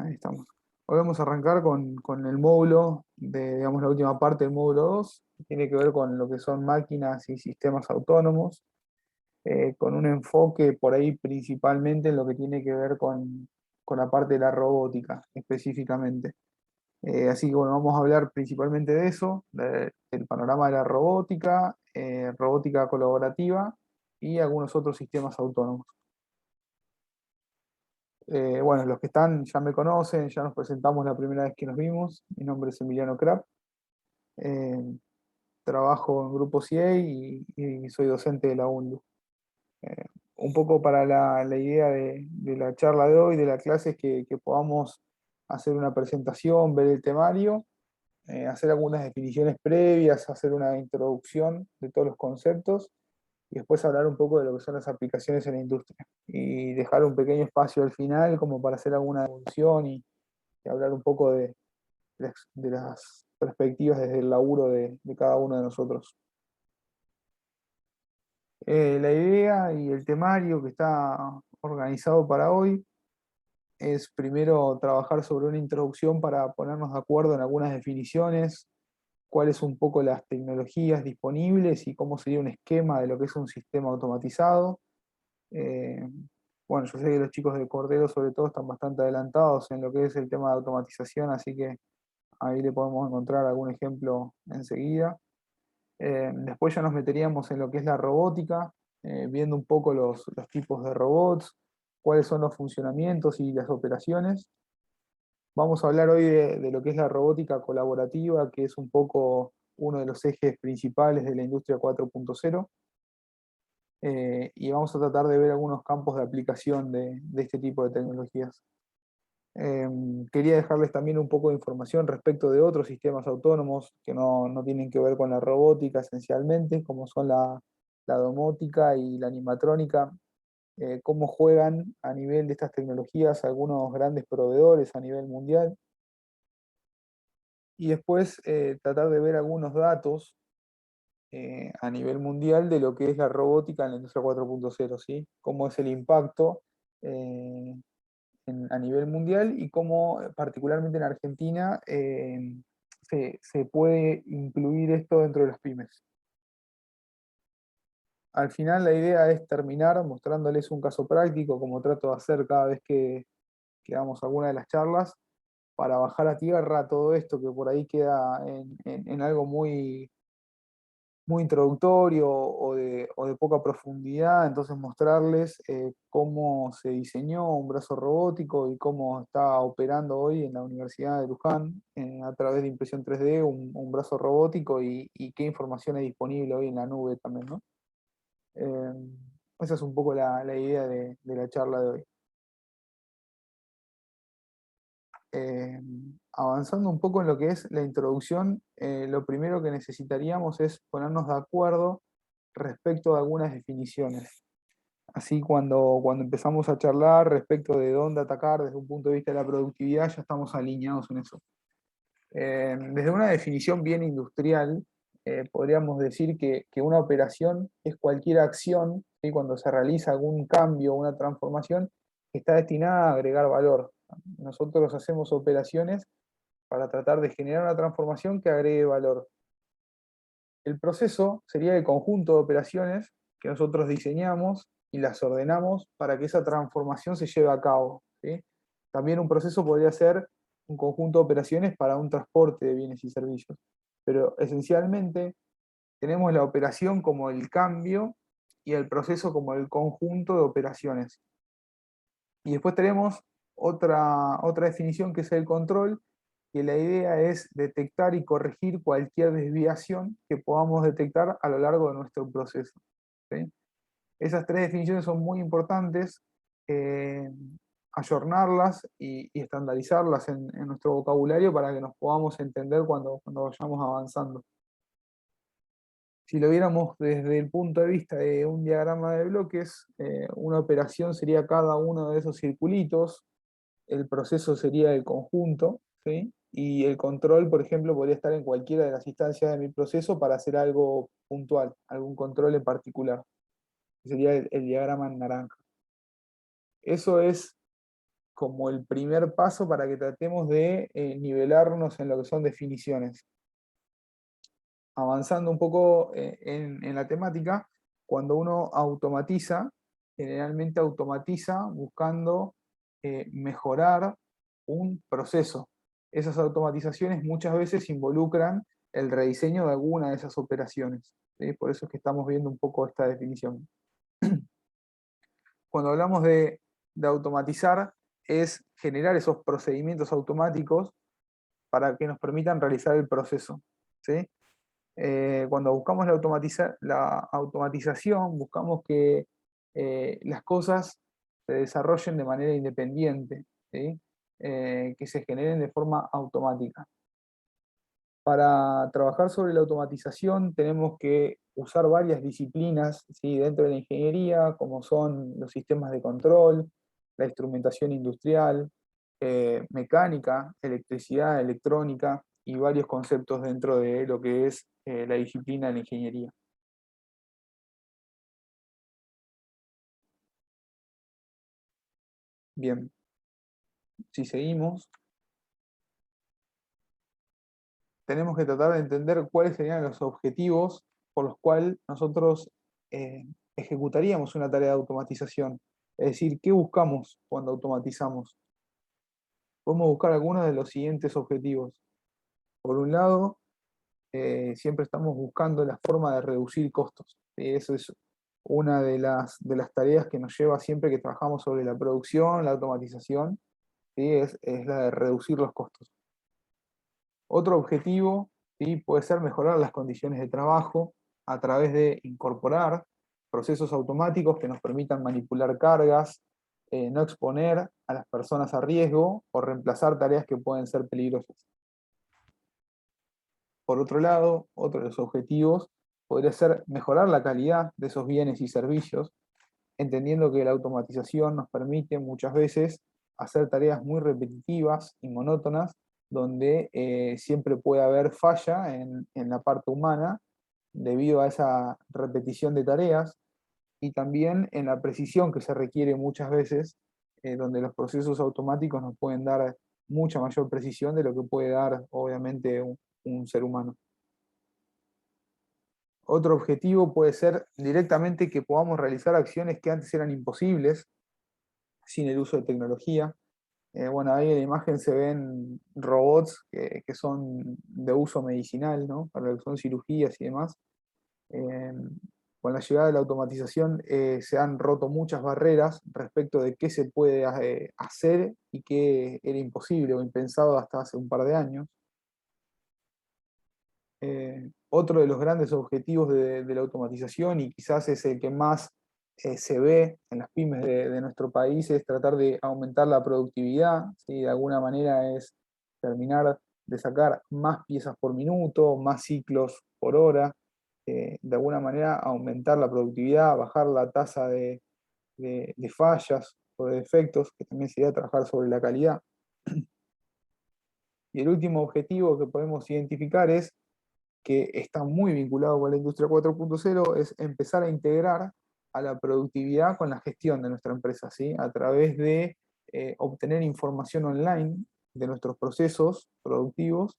Ahí estamos. Hoy vamos a arrancar con el módulo de, digamos, la última parte del módulo 2, que tiene que ver con lo que son máquinas y sistemas autónomos, con un enfoque por ahí principalmente en lo que tiene que ver con la parte de la robótica específicamente. Así que bueno, vamos a hablar principalmente de eso, del panorama de la robótica, robótica colaborativa y algunos otros sistemas autónomos. Bueno, los que están ya me conocen, ya nos presentamos la primera vez que nos vimos. Mi nombre es Emiliano Krapp. eh, Trabajo en Grupo CIE y soy docente de la UNLU. Eh, un poco para la idea de la charla de hoy, de la clase, es que podamos hacer una presentación, ver el temario, hacer algunas definiciones previas, hacer una introducción de todos los conceptos y después hablar un poco de lo que son las aplicaciones en la industria. Y dejar un pequeño espacio al final como para hacer alguna evolución y hablar un poco de las perspectivas desde el laburo de cada uno de nosotros. La idea y el temario que está organizado para hoy es primero trabajar sobre una introducción para ponernos de acuerdo en algunas definiciones, cuáles son un poco las tecnologías disponibles y cómo sería un esquema de lo que es un sistema automatizado. Eh, bueno, yo sé que los chicos de Cordero sobre todo están bastante adelantados en lo que es el tema de automatización, así que ahí le podemos encontrar algún ejemplo enseguida. Después ya nos meteríamos en lo que es la robótica, viendo un poco los tipos de robots, cuáles son los funcionamientos y las operaciones. Vamos a hablar hoy de lo que es la robótica colaborativa, que es un poco uno de los ejes principales de la industria 4.0. Y vamos a tratar de ver algunos campos de aplicación de este tipo de tecnologías. Quería dejarles también un poco de información respecto de otros sistemas autónomos que no tienen que ver con la robótica esencialmente, como son la domótica y la animatrónica, cómo juegan a nivel de estas tecnologías algunos grandes proveedores a nivel mundial. Y después tratar de ver algunos datos a nivel mundial de lo que es la robótica en la industria 4.0, ¿sí? Cómo es el impacto eh, a nivel mundial y cómo particularmente en Argentina se puede incluir esto dentro de las pymes. Al final la idea es terminar mostrándoles un caso práctico, como trato de hacer cada vez que damos alguna de las charlas, para bajar a tierra todo esto que por ahí queda en algo muy introductorio o de poca profundidad, entonces mostrarles cómo se diseñó un brazo robótico y cómo está operando hoy en la Universidad de Luján a través de impresión 3D un brazo robótico y qué información es disponible hoy en la nube también, ¿no? Eh, Esa es un poco la idea de la charla de hoy. Eh, Avanzando un poco en lo que es la introducción, lo primero que necesitaríamos es ponernos de acuerdo respecto a algunas definiciones. Así cuando empezamos a charlar respecto de dónde atacar desde un punto de vista de la productividad, ya estamos alineados en eso. Desde una definición bien industrial, podríamos decir que una operación es cualquier acción, ¿sí? Cuando se realiza algún cambio o una transformación que está destinada a agregar valor. Nosotros hacemos operaciones para tratar de generar una transformación que agregue valor. El proceso sería el conjunto de operaciones que nosotros diseñamos y las ordenamos para que esa transformación se lleve a cabo, ¿sí? También un proceso podría ser un conjunto de operaciones para un transporte de bienes y servicios. Pero esencialmente tenemos la operación como el cambio y el proceso como el conjunto de operaciones. Y después tenemos otra definición que es el control, que la idea es detectar y corregir cualquier desviación que podamos detectar a lo largo de nuestro proceso, ¿sí? Esas tres definiciones son muy importantes, eh, ayornarlas y estandarizarlas en nuestro vocabulario para que nos podamos entender cuando vayamos avanzando. Si lo viéramos desde el punto de vista de un diagrama de bloques, una operación sería cada uno de esos circulitos, el proceso sería el conjunto, ¿sí? Y el control, por ejemplo, podría estar en cualquiera de las instancias de mi proceso para hacer algo puntual, algún control en particular. Sería el diagrama en naranja. Eso es como el primer paso para que tratemos de nivelarnos en lo que son definiciones. Avanzando un poco en la temática, cuando uno automatiza, generalmente automatiza buscando mejorar un proceso. Esas automatizaciones muchas veces involucran el rediseño de alguna de esas operaciones, ¿sí? Por eso es que estamos viendo un poco esta definición. Cuando hablamos de automatizar, es generar esos procedimientos automáticos para que nos permitan realizar el proceso, ¿sí? Cuando buscamos la automatización, buscamos que las cosas se desarrollen de manera independiente, ¿sí? Que se generen de forma automática. Para trabajar sobre la automatización tenemos que usar varias disciplinas, ¿sí? Dentro de la ingeniería, como son los sistemas de control, la instrumentación industrial, mecánica, electricidad, electrónica y varios conceptos dentro de lo que es la disciplina de la ingeniería. Bien, si seguimos, tenemos que tratar de entender cuáles serían los objetivos por los cuales nosotros eh, ejecutaríamos una tarea de automatización. Es decir, ¿qué buscamos cuando automatizamos? Podemos buscar algunos de los siguientes objetivos. Por un lado, siempre estamos buscando la forma de reducir costos. ¿Sí? Eso es una de las tareas que nos lleva siempre que trabajamos sobre la producción, la automatización, ¿sí? Es la de reducir los costos. Otro objetivo, ¿sí? Puede ser mejorar las condiciones de trabajo a través de incorporar procesos automáticos que nos permitan manipular cargas, no exponer a las personas a riesgo o reemplazar tareas que pueden ser peligrosas. Por otro lado, otro de los objetivos podría ser mejorar la calidad de esos bienes y servicios, entendiendo que la automatización nos permite muchas veces hacer tareas muy repetitivas y monótonas, donde siempre puede haber falla en la parte humana debido a esa repetición de tareas y también en la precisión que se requiere muchas veces, donde los procesos automáticos nos pueden dar mucha mayor precisión de lo que puede dar obviamente un ser humano. Otro objetivo puede ser directamente que podamos realizar acciones que antes eran imposibles sin el uso de tecnología. Bueno, ahí en la imagen se ven robots que son de uso medicinal, ¿no? Para lo que son cirugías y demás. Eh, con la llegada de la automatización se han roto muchas barreras respecto de qué se puede hacer y qué era imposible o impensado hasta hace un par de años. Otro de los grandes objetivos de la automatización, y quizás es el que más se ve en las pymes de nuestro país, es tratar de aumentar la productividad, ¿sí? De alguna manera es terminar de sacar más piezas por minuto, más ciclos por hora, de alguna manera aumentar la productividad, bajar la tasa de fallas o de defectos, que también sería trabajar sobre la calidad. Y el último objetivo que podemos identificar es que está muy vinculado con la industria 4.0, es empezar a integrar a la productividad con la gestión de nuestra empresa, ¿sí? A través de obtener información online de nuestros procesos productivos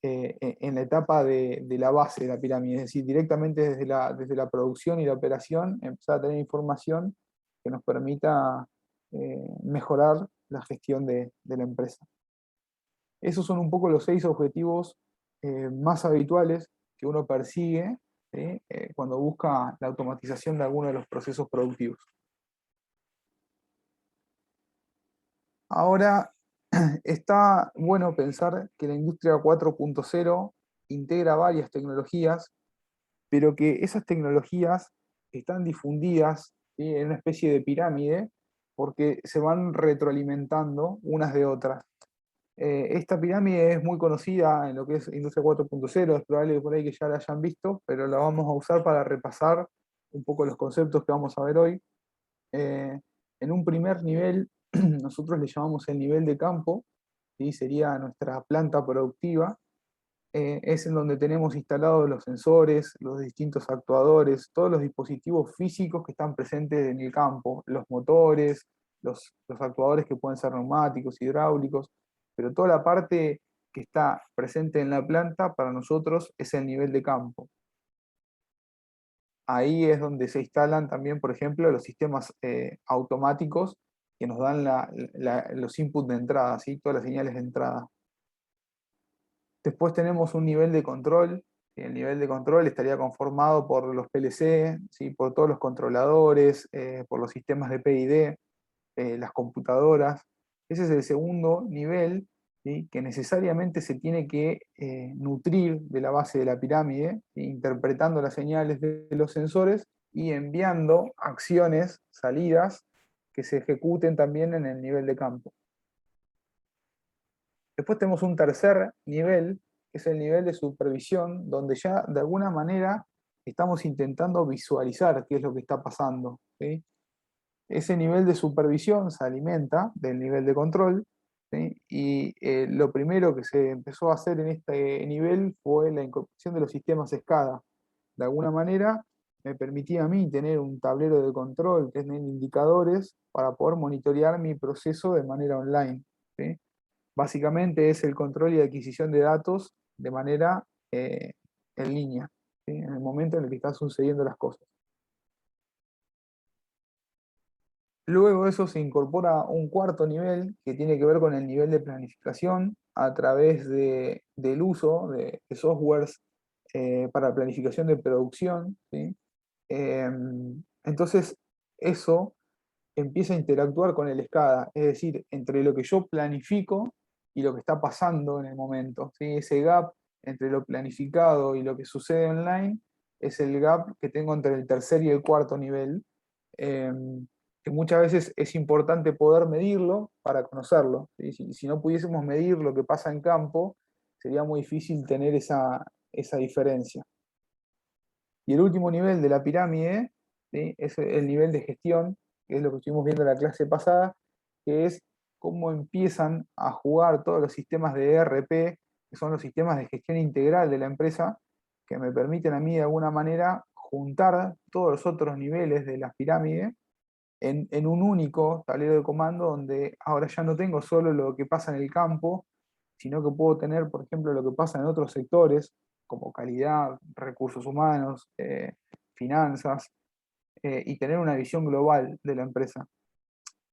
en la etapa de la base de la pirámide, es decir, directamente desde la producción y la operación, empezar a tener información que nos permita mejorar la gestión de la empresa. Esos son un poco los 6 objetivos más habituales que uno persigue, ¿sí? Cuando busca la automatización de alguno de los procesos productivos. Ahora, está bueno pensar que la industria 4.0 integra varias tecnologías, pero que esas tecnologías están difundidas, ¿sí? En una especie de pirámide, porque se van retroalimentando unas de otras. Esta pirámide es muy conocida en lo que es Industria 4.0, es probable que por ahí que ya la hayan visto, pero la vamos a usar para repasar un poco los conceptos que vamos a ver hoy. Eh, en un primer nivel, nosotros le llamamos el nivel de campo, ¿sí? Sería nuestra planta productiva. Es en donde tenemos instalados los sensores, los distintos actuadores, todos los dispositivos físicos que están presentes en el campo, los motores, los actuadores que pueden ser neumáticos, hidráulicos, pero toda la parte que está presente en la planta para nosotros es el nivel de campo. Ahí es donde se instalan también, por ejemplo, los sistemas automáticos que nos dan los inputs de entrada, ¿sí? Todas las señales de entrada. Después tenemos un nivel de control. El nivel de control estaría conformado por los PLC, ¿sí? Por todos los controladores, por los sistemas de PID, las computadoras. Ese es el segundo nivel, ¿sí? Que necesariamente se tiene que nutrir de la base de la pirámide, ¿sí? Interpretando las señales de los sensores y enviando acciones, salidas, que se ejecuten también en el nivel de campo. Después tenemos un tercer nivel, que es el nivel de supervisión, donde ya de alguna manera estamos intentando visualizar qué es lo que está pasando, ¿sí? Ese nivel de supervisión se alimenta del nivel de control, ¿sí? Y lo primero que se empezó a hacer en este nivel fue la incorporación de los sistemas SCADA. De alguna manera me permitía a mí tener un tablero de control, tener indicadores para poder monitorear mi proceso de manera online, ¿sí? Básicamente es el control y adquisición de datos de manera en línea, ¿sí? En el momento en el que están sucediendo las cosas. Luego de eso se incorpora un cuarto nivel que tiene que ver con el nivel de planificación a través del uso de softwares para planificación de producción, ¿sí? Entonces, eso empieza a interactuar con el SCADA, es decir, entre lo que yo planifico y lo que está pasando en el momento, ¿sí? Ese gap entre lo planificado y lo que sucede online es el gap que tengo entre el tercer y el cuarto nivel, eh, que muchas veces es importante poder medirlo para conocerlo, ¿sí? Si no pudiésemos medir lo que pasa en campo, sería muy difícil tener esa diferencia. Y el último nivel de la pirámide, ¿sí? Es el nivel de gestión, que es lo que estuvimos viendo en la clase pasada, que es cómo empiezan a jugar todos los sistemas de ERP, que son los sistemas de gestión integral de la empresa, que me permiten a mí de alguna manera juntar todos los otros niveles de la pirámide en un único tablero de comando donde ahora ya no tengo solo lo que pasa en el campo, sino que puedo tener, por ejemplo, lo que pasa en otros sectores, como calidad, recursos humanos, finanzas, y tener una visión global de la empresa.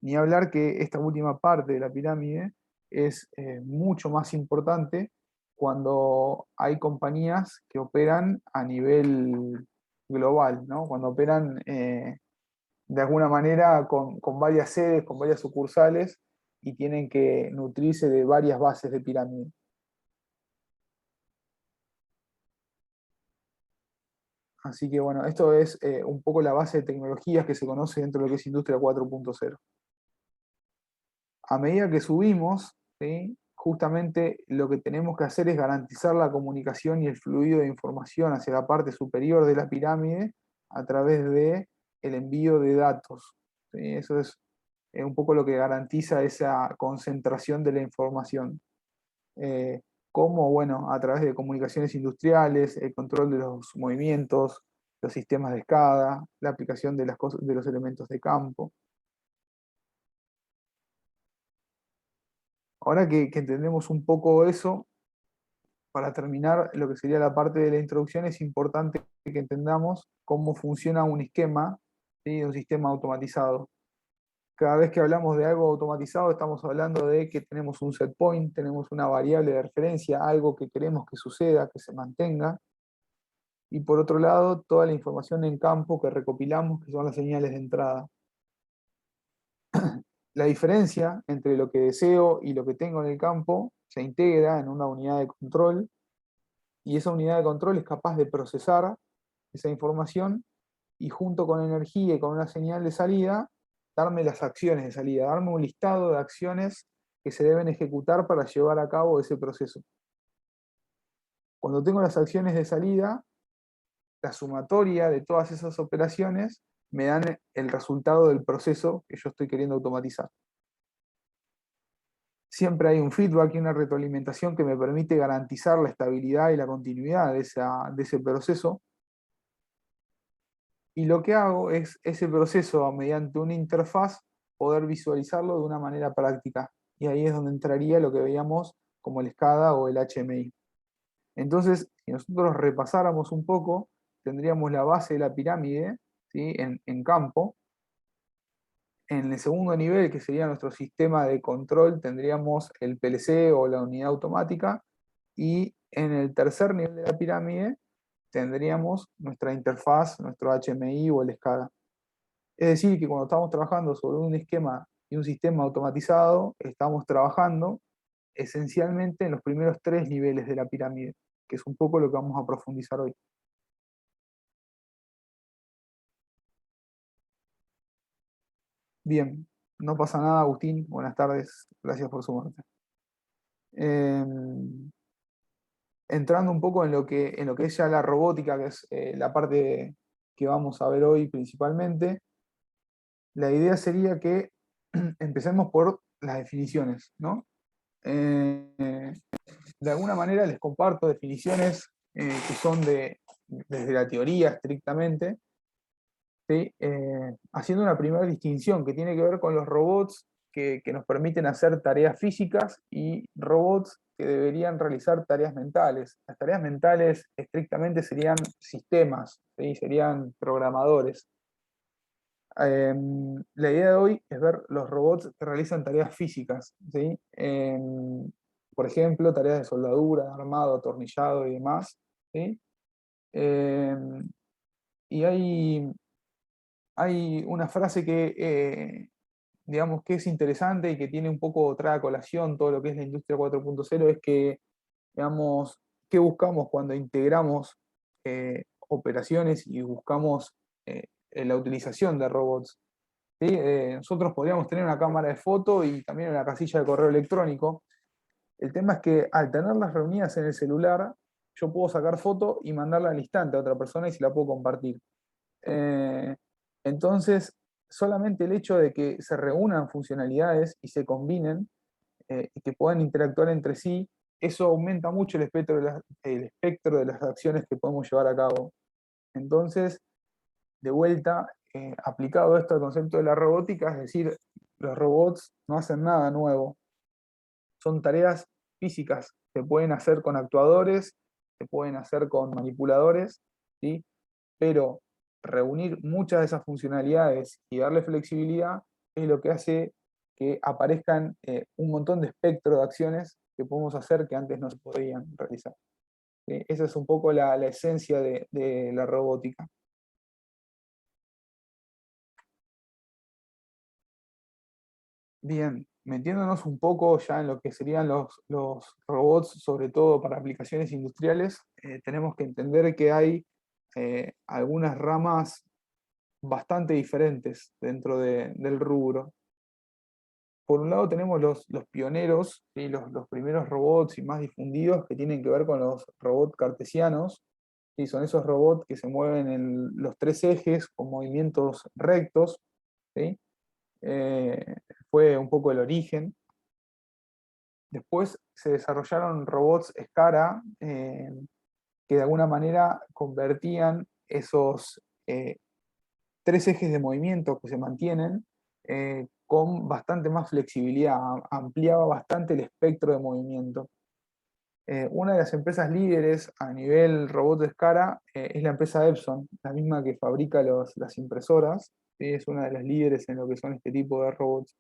Ni hablar que esta última parte de la pirámide es mucho más importante cuando hay compañías que operan a nivel global, ¿no? Cuando operan de alguna manera con varias sedes, con varias sucursales y tienen que nutrirse de varias bases de pirámide. Así que bueno, esto es un poco la base de tecnologías que se conoce dentro de lo que es Industria 4.0. A medida que subimos, ¿sí? Justamente lo que tenemos que hacer es garantizar la comunicación y el fluido de información hacia la parte superior de la pirámide a través de el envío de datos, ¿sí? Eso es un poco lo que garantiza esa concentración de la información. Eh, como, bueno, a través de comunicaciones industriales, el control de los movimientos, los sistemas de escala, la aplicación de, de los elementos de campo. Ahora que entendemos un poco eso, para terminar lo que sería la parte de la introducción, es importante que entendamos cómo funciona un esquema, ¿sí? Un sistema automatizado. Cada vez que hablamos de algo automatizado, estamos hablando de que tenemos un set point, tenemos una variable de referencia, algo que queremos que suceda, que se mantenga. Y por otro lado, toda la información en campo que recopilamos, que son las señales de entrada. La diferencia entre lo que deseo y lo que tengo en el campo se integra en una unidad de control y esa unidad de control es capaz de procesar esa información y junto con energía y con una señal de salida, darme las acciones de salida, darme un listado de acciones que se deben ejecutar para llevar a cabo ese proceso. Cuando tengo las acciones de salida, la sumatoria de todas esas operaciones me dan el resultado del proceso que yo estoy queriendo automatizar. Siempre hay un feedback y una retroalimentación que me permite garantizar la estabilidad y la continuidad de ese proceso. Y lo que hago es ese proceso mediante una interfaz poder visualizarlo de una manera práctica. Y ahí es donde entraría lo que veíamos como el SCADA o el HMI. Entonces, si nosotros repasáramos un poco, tendríamos la base de la pirámide, ¿sí? en campo. En el segundo nivel, que sería nuestro sistema de control, tendríamos el PLC o la unidad automática. Y en el tercer nivel de la pirámide tendríamos nuestra interfaz, nuestro HMI o el SCADA. Es decir, que cuando estamos trabajando sobre un esquema y un sistema automatizado, estamos trabajando esencialmente en los primeros tres niveles de la pirámide, que es un poco lo que vamos a profundizar hoy. Bien, no pasa nada, Agustín. Buenas tardes, gracias por sumarte. Eh, Entrando un poco en lo que es ya la robótica, que es la parte que vamos a ver hoy principalmente, la idea sería que empecemos por las definiciones, ¿no? Eh, de alguna manera les comparto definiciones que son desde la teoría estrictamente, ¿sí? Haciendo una primera distinción que tiene que ver con los robots que nos permiten hacer tareas físicas y robots que deberían realizar tareas mentales. Las tareas mentales estrictamente serían sistemas, ¿sí? Serían programadores. La idea de hoy es ver los robots que realizan tareas físicas, ¿sí? Por ejemplo, tareas de soldadura, armado, atornillado y demás, ¿sí? Y hay una frase que, digamos, que es interesante y que tiene un poco trae a colación todo lo que es la industria 4.0, es que, digamos, ¿qué buscamos cuando integramos operaciones y buscamos la utilización de robots? ¿Sí? Nosotros podríamos tener una cámara de foto y también una casilla de correo electrónico. El tema es que al tenerlas reunidas en el celular, yo puedo sacar foto y mandarla al instante a otra persona y se la puedo compartir. Eh, entonces, solamente el hecho de que se reúnan funcionalidades y se combinen y que puedan interactuar entre sí, eso aumenta mucho el espectro de las acciones que podemos llevar a cabo. Entonces, de vuelta, aplicado esto al concepto de la robótica, es decir, los robots no hacen nada nuevo, son tareas físicas, se pueden hacer con actuadores, se pueden hacer con manipuladores, ¿sí? Pero reunir muchas de esas funcionalidades y darle flexibilidad es lo que hace que aparezcan un montón de espectro de acciones que podemos hacer que antes no se podían realizar. ¿Sí? Esa es un poco la esencia de la robótica. Bien, metiéndonos un poco ya en lo que serían los robots, sobre todo para aplicaciones industriales, tenemos que entender que hay algunas ramas bastante diferentes dentro del rubro. Por un lado tenemos los pioneros, ¿sí? Los primeros robots y más difundidos que tienen que ver con los robots cartesianos, ¿sí? Son esos robots que se mueven en los tres ejes con movimientos rectos, ¿sí? Eh, Fue un poco el origen. Después se desarrollaron robots SCARA que de alguna manera convertían esos tres ejes de movimiento que se mantienen con bastante más flexibilidad, ampliaba bastante el espectro de movimiento. Una de las empresas líderes a nivel robot de escala es la empresa Epson, la misma que fabrica las impresoras, ¿sí? Es una de las líderes en lo que son este tipo de robots.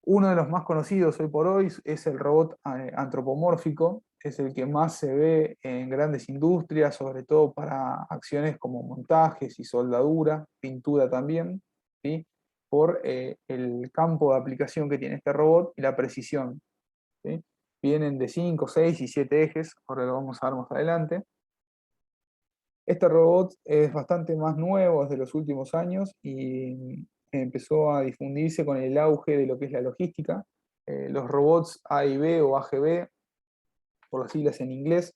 Uno de los más conocidos hoy por hoy es el robot antropomórfico, es el que más se ve en grandes industrias, sobre todo para acciones como montajes y soldadura, pintura también, ¿sí? Por el campo de aplicación que tiene este robot y la precisión, ¿sí? Vienen de 5, 6 y 7 ejes, ahora lo vamos a ver más adelante. Este robot es bastante más nuevo, es de los últimos años y empezó a difundirse con el auge de lo que es la logística. Los robots A y B o AGB, por las siglas en inglés,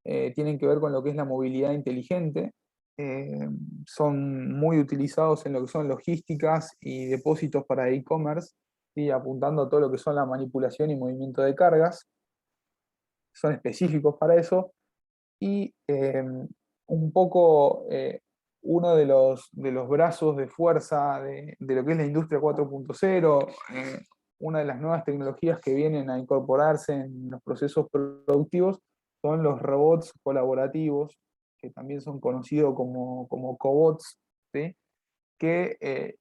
tienen que ver con lo que es la movilidad inteligente. Eh, Son muy utilizados en lo que son logísticas y depósitos para e-commerce, ¿sí? Apuntando a todo lo que son la manipulación y movimiento de cargas. Son específicos para eso y un poco uno de los brazos de fuerza de lo que es la industria 4.0, una de las nuevas tecnologías que vienen a incorporarse en los procesos productivos son los robots colaborativos, que también son conocidos como cobots, ¿sí?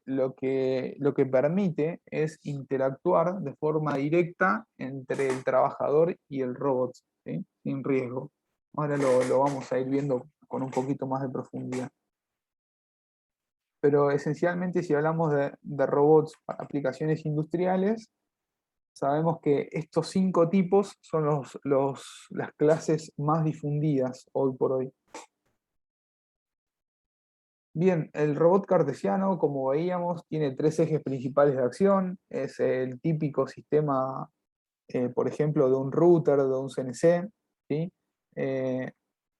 Lo que permite es interactuar de forma directa entre el trabajador y el robot, ¿sí? Sin riesgo. Ahora lo vamos a ir viendo con un poquito más de profundidad. Pero esencialmente, si hablamos de robots para aplicaciones industriales, sabemos que estos 5 tipos son las clases más difundidas hoy por hoy. Bien, el robot cartesiano, como veíamos, tiene 3 ejes principales de acción. Es el típico sistema, por ejemplo, de un router, de un CNC, ¿sí? Eh,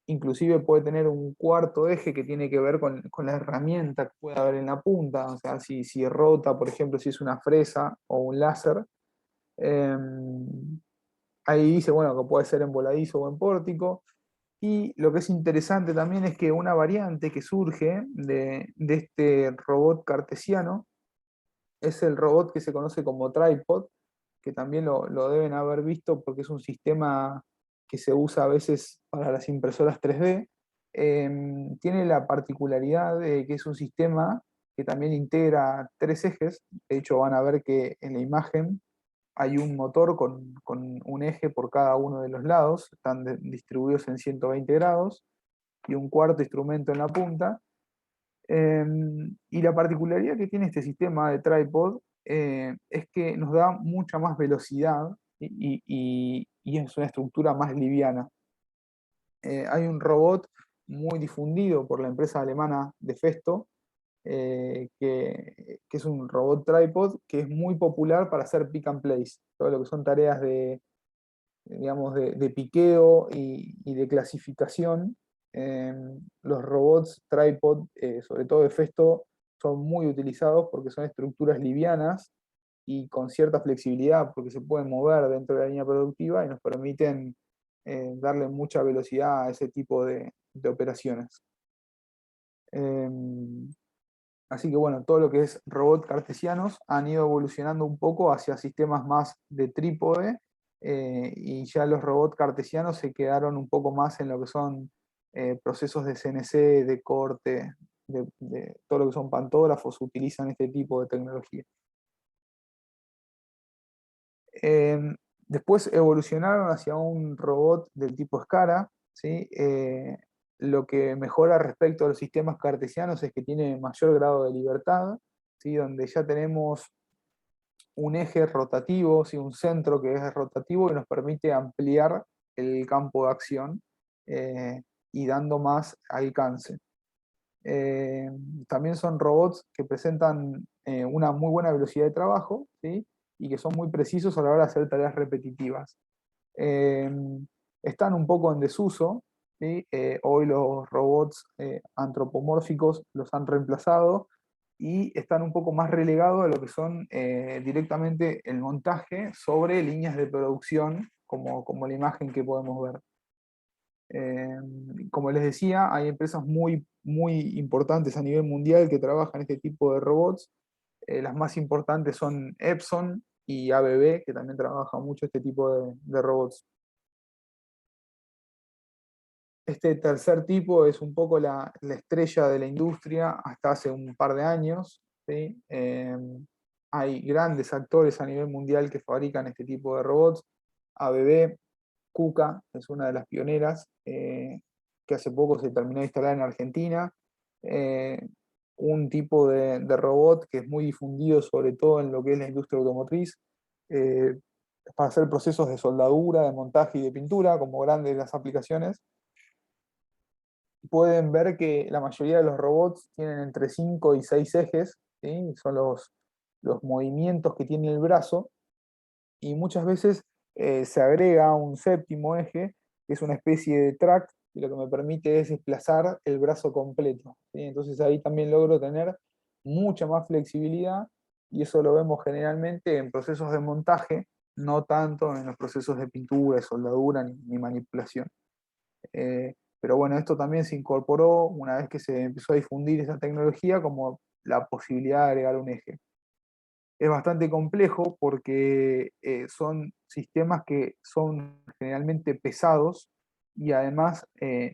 Inclusive puede tener un cuarto eje que tiene que ver con la herramienta que puede haber en la punta, o sea, si rota, por ejemplo, si es una fresa o un láser. Eh, Ahí dice, bueno, que puede ser en voladizo o en pórtico. Y lo que es interesante también es que una variante que surge de este robot cartesiano es el robot que se conoce como tripod, que también lo deben haber visto porque es un sistema que se usa a veces para las impresoras 3D. Tiene la particularidad de que es un sistema que también integra 3 ejes. De hecho, van a ver que en la imagen hay un motor con un eje por cada uno de los lados, están distribuidos en 120 grados, y un cuarto instrumento en la punta. Y la particularidad que tiene este sistema de tripod es que nos da mucha más velocidad y es una estructura más liviana. Hay un robot muy difundido por la empresa alemana de Festo, que es un robot tripod que es muy popular para hacer pick and place, todo lo que son tareas digamos, de piqueo y de clasificación. Los robots tripod, sobre todo de Festo, son muy utilizados porque son estructuras livianas y con cierta flexibilidad, porque se pueden mover dentro de la línea productiva y nos permiten darle mucha velocidad a ese tipo de operaciones. Así que bueno, todo lo que es robots cartesianos han ido evolucionando un poco hacia sistemas más de trípode, y ya los robots cartesianos se quedaron un poco más en lo que son procesos de CNC, de corte, de todo lo que son pantógrafos, utilizan este tipo de tecnología. Después evolucionaron hacia un robot del tipo SCARA, ¿sí? Lo que mejora respecto a los sistemas cartesianos es que tiene mayor grado de libertad, ¿sí? Donde ya tenemos un eje rotativo, ¿sí? Un centro que es rotativo y nos permite ampliar el campo de acción, y dando más alcance. También son robots que presentan una muy buena velocidad de trabajo, ¿sí? Y que son muy precisos a la hora de hacer tareas repetitivas. Eh, Están un poco en desuso, ¿sí? Hoy los robots antropomórficos los han reemplazado y están un poco más relegados a lo que son directamente el montaje sobre líneas de producción, como la imagen que podemos ver. Eh, Como les decía, hay empresas muy importantes a nivel mundial que trabajan este tipo de robots. Las más importantes son Epson y ABB, que también trabajan mucho este tipo de robots. Este tercer tipo es un poco la estrella de la industria hasta hace un par de años, ¿sí? Hay grandes actores a nivel mundial que fabrican este tipo de robots. ABB, KUKA es una de las pioneras, que hace poco se terminó de instalar en Argentina. Eh, un tipo de robot que es muy difundido, sobre todo en lo que es la industria automotriz, eh, para hacer procesos de soldadura, de montaje y de pintura, como grandes las aplicaciones. Pueden ver que la mayoría de los robots tienen entre 5 y 6 ejes, ¿sí? Son los movimientos que tiene el brazo, y muchas veces se agrega un séptimo eje, que es una especie de track, y lo que me permite es desplazar el brazo completo, ¿sí? Entonces ahí también logro tener mucha más flexibilidad, y eso lo vemos generalmente en procesos de montaje, no tanto en los procesos de pintura, de soldadura ni manipulación. pero bueno, esto también se incorporó una vez que se empezó a difundir esa tecnología como la posibilidad de agregar un eje. Es bastante complejo porque son sistemas que son generalmente pesados y además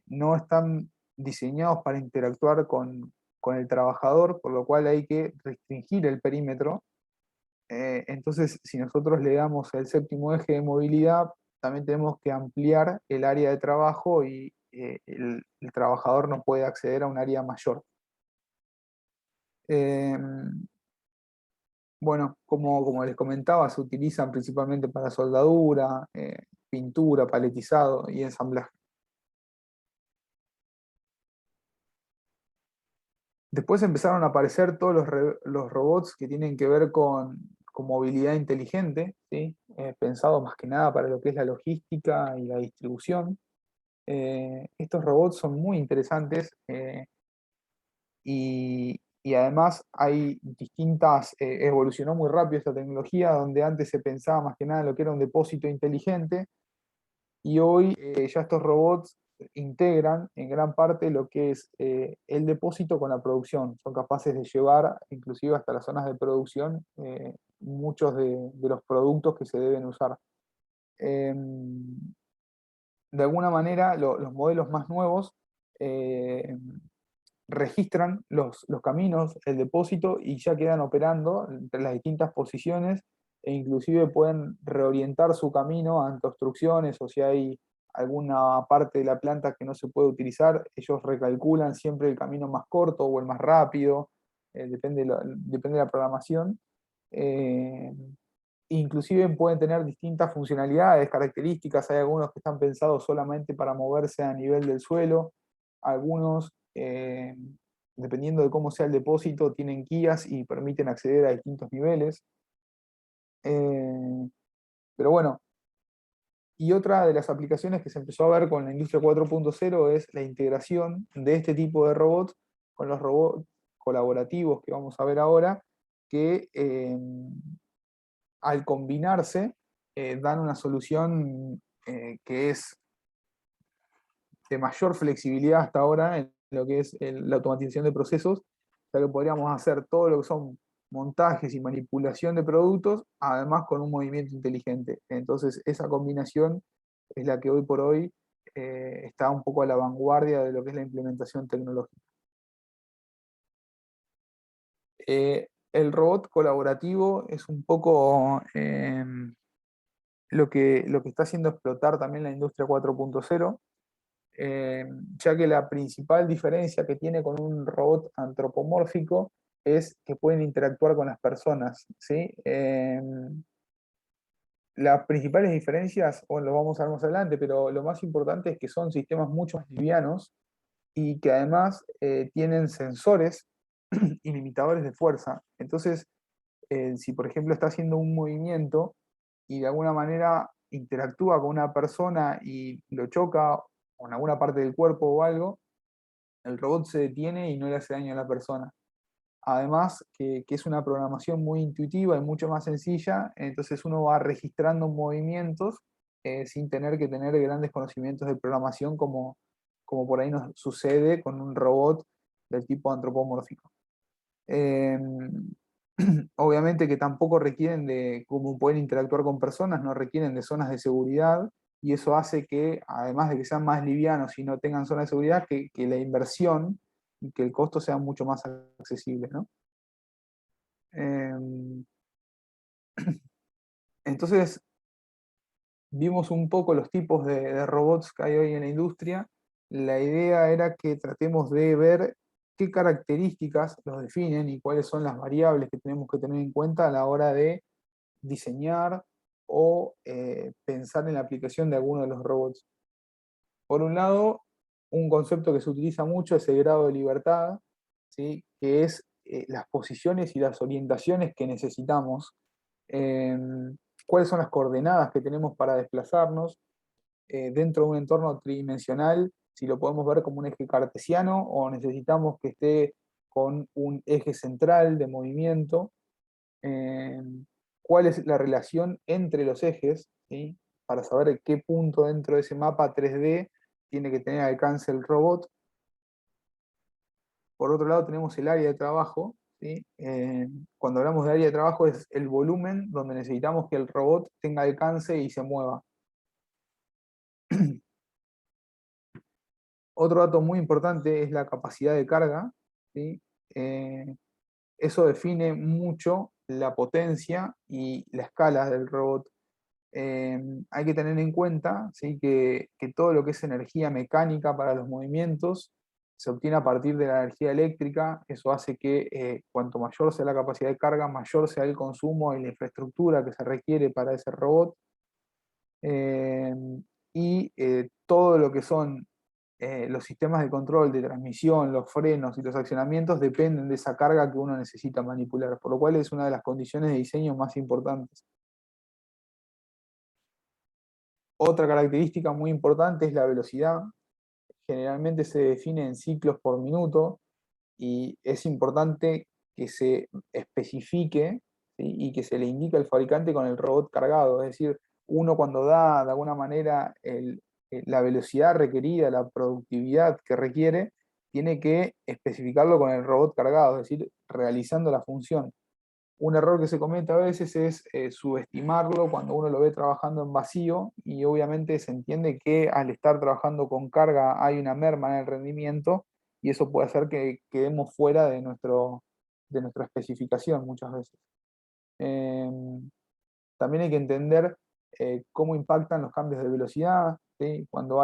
no están diseñados para interactuar con el trabajador, por lo cual hay que restringir el perímetro. Entonces, si nosotros le damos el séptimo eje de movilidad, también tenemos que ampliar el área de trabajo y el trabajador no puede acceder a un área mayor. Bueno, como les comentaba, se utilizan principalmente para soldadura, pintura, paletizado y ensamblaje. Después empezaron a aparecer todos los robots que tienen que ver con movilidad inteligente, ¿sí? Pensados más que nada para lo que es la logística y la distribución. Estos robots son muy interesantes y además hay distintas, evolucionó muy rápido esta tecnología, donde antes se pensaba más que nada en lo que era un depósito inteligente, y hoy ya estos robots integran en gran parte lo que es el depósito con la producción. Son capaces de llevar inclusive hasta las zonas de producción muchos de los productos que se deben usar. De alguna manera, los modelos más nuevos registran los caminos, el depósito, y ya quedan operando entre las distintas posiciones, e inclusive pueden reorientar su camino ante obstrucciones, o si hay alguna parte de la planta que no se puede utilizar, ellos recalculan siempre el camino más corto o el más rápido, depende de la programación. Eh, Inclusive pueden tener distintas funcionalidades, características. Hay algunos que están pensados solamente para moverse a nivel del suelo, algunos, dependiendo de cómo sea el depósito, tienen guías y permiten acceder a distintos niveles. Eh, pero bueno, y otra de las aplicaciones que se empezó a ver con la industria 4.0 es la integración de este tipo de robots con los robots colaborativos que vamos a ver ahora, que al combinarse dan una solución que es de mayor flexibilidad hasta ahora en lo que es la automatización de procesos, ya que podríamos hacer todo lo que son montajes y manipulación de productos, además con un movimiento inteligente. Entonces, esa combinación es la que hoy por hoy está un poco a la vanguardia de lo que es la implementación tecnológica. El robot colaborativo es un poco lo que está haciendo explotar también la industria 4.0, ya que la principal diferencia que tiene con un robot antropomórfico es que pueden interactuar con las personas, ¿sí? Las principales diferencias, bueno, lo vamos a ver más adelante, pero lo más importante es que son sistemas mucho más livianos y que además tienen sensores y limitadores de fuerza. Entonces, si por ejemplo está haciendo un movimiento y de alguna manera interactúa con una persona y lo choca con alguna parte del cuerpo o algo, el robot se detiene y no le hace daño a la persona. Además, que es una programación muy intuitiva y mucho más sencilla, entonces uno va registrando movimientos sin tener que tener grandes conocimientos de programación como por ahí nos sucede con un robot del tipo antropomórfico. Eh, Obviamente que tampoco requieren de, como pueden interactuar con personas, no requieren de zonas de seguridad, y eso hace que, además de que sean más livianos y no tengan zonas de seguridad, que la inversión y que el costo sea mucho más accesible, ¿no? Eh, entonces, vimos un poco los tipos de robots que hay hoy en la industria. La idea era que tratemos de ver qué características los definen y cuáles son las variables que tenemos que tener en cuenta a la hora de diseñar o pensar en la aplicación de alguno de los robots. Por un lado, un concepto que se utiliza mucho es el grado de libertad, ¿sí? Que es las posiciones y las orientaciones que necesitamos, eh, cuáles son las coordenadas que tenemos para desplazarnos dentro de un entorno tridimensional, si lo podemos ver como un eje cartesiano o necesitamos que esté con un eje central de movimiento, eh, cuál es la relación entre los ejes, ¿sí? Para saber qué punto dentro de ese mapa 3D tiene que tener alcance el robot. Por otro lado tenemos el área de trabajo, ¿sí? Cuando hablamos de área de trabajo es el volumen donde necesitamos que el robot tenga alcance y se mueva. Otro dato muy importante es la capacidad de carga, ¿sí? Eso define mucho la potencia y la escala del robot. Hay que tener en cuenta, ¿sí?, que todo lo que es energía mecánica para los movimientos se obtiene a partir de la energía eléctrica. Eso hace que cuanto mayor sea la capacidad de carga, mayor sea el consumo y la infraestructura que se requiere para ese robot. Eh, y todo lo que son los sistemas de control de transmisión, los frenos y los accionamientos dependen de esa carga que uno necesita manipular, por lo cual es una de las condiciones de diseño más importantes. Otra característica muy importante es la velocidad. Generalmente se define en ciclos por minuto y es importante que se especifique, ¿sí?, y que se le indique al fabricante con el robot cargado. Es decir, uno cuando da de alguna manera la velocidad requerida, la productividad que requiere, tiene que especificarlo con el robot cargado, es decir, realizando la función. Un error que se comete a veces es subestimarlo cuando uno lo ve trabajando en vacío, y obviamente se entiende que al estar trabajando con carga hay una merma en el rendimiento y eso puede hacer que quedemos fuera de nuestra especificación muchas veces. Em, También hay que entender cómo impactan los cambios de velocidad, ¿sí? Cuando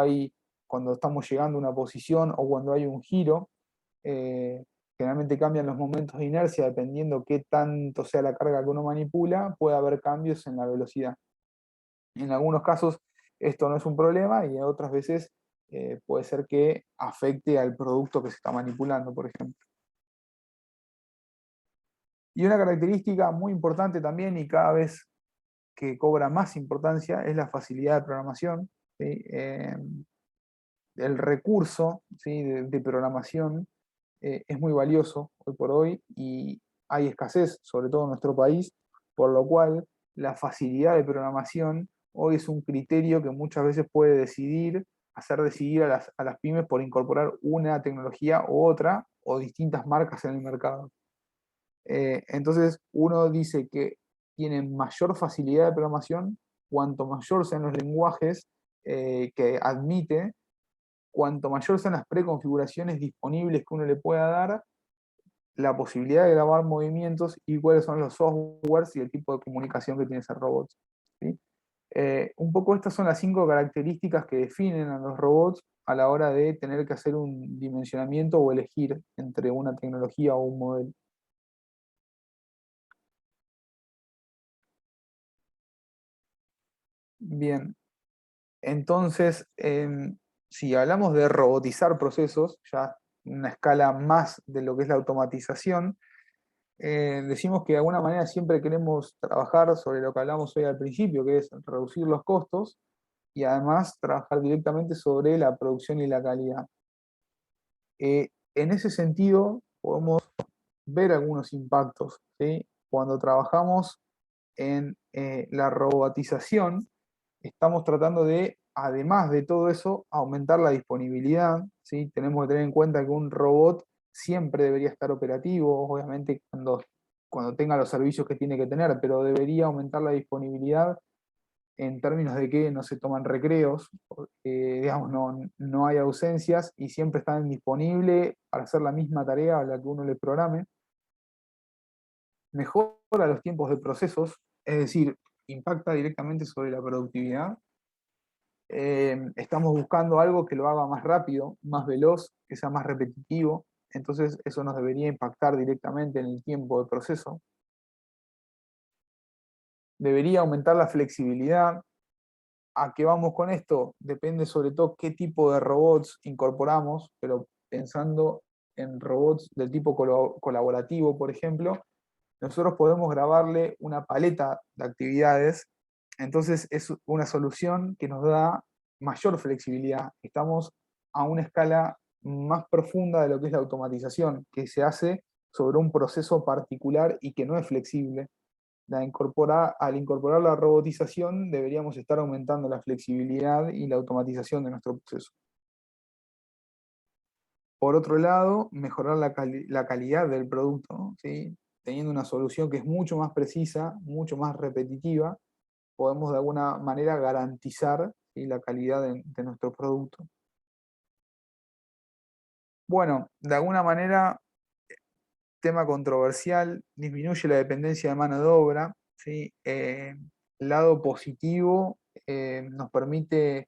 estamos llegando a una posición o cuando hay un giro. eh, Generalmente cambian los momentos de inercia dependiendo qué tanto sea la carga que uno manipula, puede haber cambios en la velocidad. En algunos casos esto no es un problema y en otras veces puede ser que afecte al producto que se está manipulando, por ejemplo. Y una característica muy importante también y cada vez que cobra más importancia es la facilidad de programación, ¿sí? El recurso, ¿sí?, de programación es muy valioso hoy por hoy y hay escasez, sobre todo en nuestro país, por lo cual la facilidad de programación hoy es un criterio que muchas veces puede hacer decidir a las pymes por incorporar una tecnología u otra o distintas marcas en el mercado. Entonces uno dice que tienen mayor facilidad de programación cuanto mayor sean los lenguajes que admite, cuanto mayor sean las preconfiguraciones disponibles que uno le pueda dar, la posibilidad de grabar movimientos y cuáles son los softwares y el tipo de comunicación que tiene ese robot, ¿sí? Un poco estas son las 5 características que definen a los robots a la hora de tener que hacer un dimensionamiento o elegir entre una tecnología o un modelo. Bien, entonces, si hablamos de robotizar procesos, ya una escala más de lo que es la automatización, decimos que de alguna manera siempre queremos trabajar sobre lo que hablamos hoy al principio, que es reducir los costos y además trabajar directamente sobre la producción y la calidad. En ese sentido, podemos ver algunos impactos, ¿sí? Cuando trabajamos en la robotización, estamos tratando de, además de todo eso, aumentar la disponibilidad, ¿sí? Tenemos que tener en cuenta que un robot siempre debería estar operativo, obviamente cuando tenga los servicios que tiene que tener, pero debería aumentar la disponibilidad en términos de que no se toman recreos, porque, digamos, no hay ausencias y siempre están disponibles para hacer la misma tarea a la que uno le programe. Mejora los tiempos de procesos, es decir, impacta directamente sobre la productividad. Estamos buscando algo que lo haga más rápido, más veloz, que sea más repetitivo, entonces eso nos debería impactar directamente en el tiempo de proceso. Debería aumentar la flexibilidad. ¿A qué vamos con esto? Depende sobre todo qué tipo de robots incorporamos, pero pensando en robots del tipo colaborativo, por ejemplo, nosotros podemos grabarle una paleta de actividades, entonces es una solución que nos da mayor flexibilidad. Estamos a una escala más profunda de lo que es la automatización, que se hace sobre un proceso particular y que no es flexible. Al incorporar la robotización deberíamos estar aumentando la flexibilidad y la automatización de nuestro proceso. Por otro lado, mejorar la calidad del producto, ¿sí? Teniendo una solución que es mucho más precisa, mucho más repetitiva, podemos de alguna manera garantizar, ¿sí?, la calidad de nuestro producto. Bueno, de alguna manera, tema controversial, disminuye la dependencia de mano de obra, ¿sí? El lado positivo, nos permite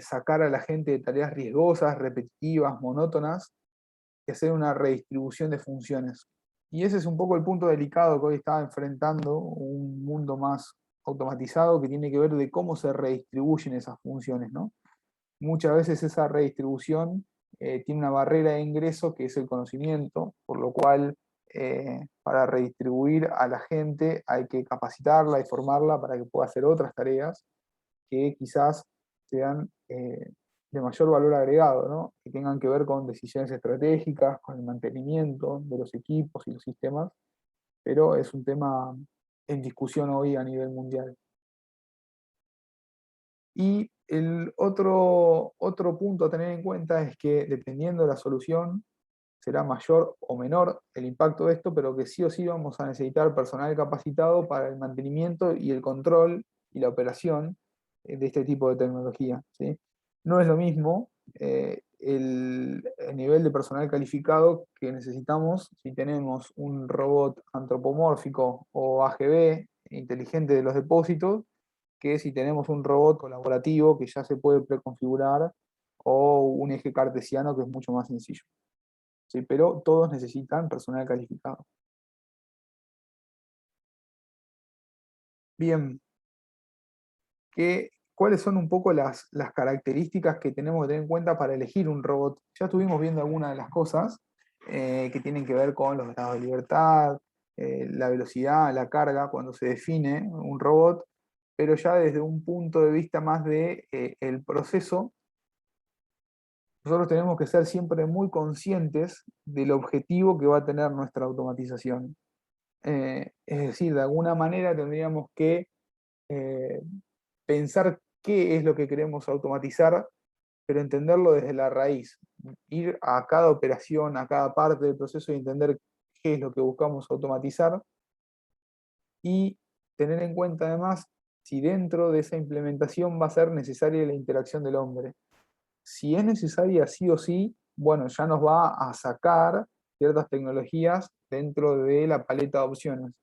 sacar a la gente de tareas riesgosas, repetitivas, monótonas, y hacer una redistribución de funciones. Y ese es un poco el punto delicado que hoy está enfrentando un mundo más automatizado, que tiene que ver de cómo se redistribuyen esas funciones, ¿no? Muchas veces esa redistribución tiene una barrera de ingreso que es el conocimiento, por lo cual para redistribuir a la gente hay que capacitarla y formarla para que pueda hacer otras tareas que quizás sean de mayor valor agregado, ¿no? Que tengan que ver con decisiones estratégicas, con el mantenimiento de los equipos y los sistemas, pero es un tema en discusión hoy a nivel mundial. Y el otro punto a tener en cuenta es que dependiendo de la solución, será mayor o menor el impacto de esto, pero que sí o sí vamos a necesitar personal capacitado para el mantenimiento y el control y la operación de este tipo de tecnología, ¿sí? No es lo mismo el nivel de personal calificado que necesitamos si tenemos un robot antropomórfico o AGV, inteligente de los depósitos, que si tenemos un robot colaborativo que ya se puede preconfigurar o un eje cartesiano que es mucho más sencillo. Sí, pero todos necesitan personal calificado. Bien, ¿cuáles son un poco las características que tenemos que tener en cuenta para elegir un robot? Ya estuvimos viendo algunas de las cosas que tienen que ver con los grados de libertad, la velocidad, la carga, cuando se define un robot, pero ya desde un punto de vista más de el proceso, nosotros tenemos que ser siempre muy conscientes del objetivo que va a tener nuestra automatización. Es decir, de alguna manera tendríamos que eh, pensar qué es lo que queremos automatizar, pero entenderlo desde la raíz. Ir a cada operación, a cada parte del proceso y entender qué es lo que buscamos automatizar y tener en cuenta además si dentro de esa implementación va a ser necesaria la interacción del hombre. Si es necesaria sí o sí, bueno, ya nos va a sacar ciertas tecnologías dentro de la paleta de opciones.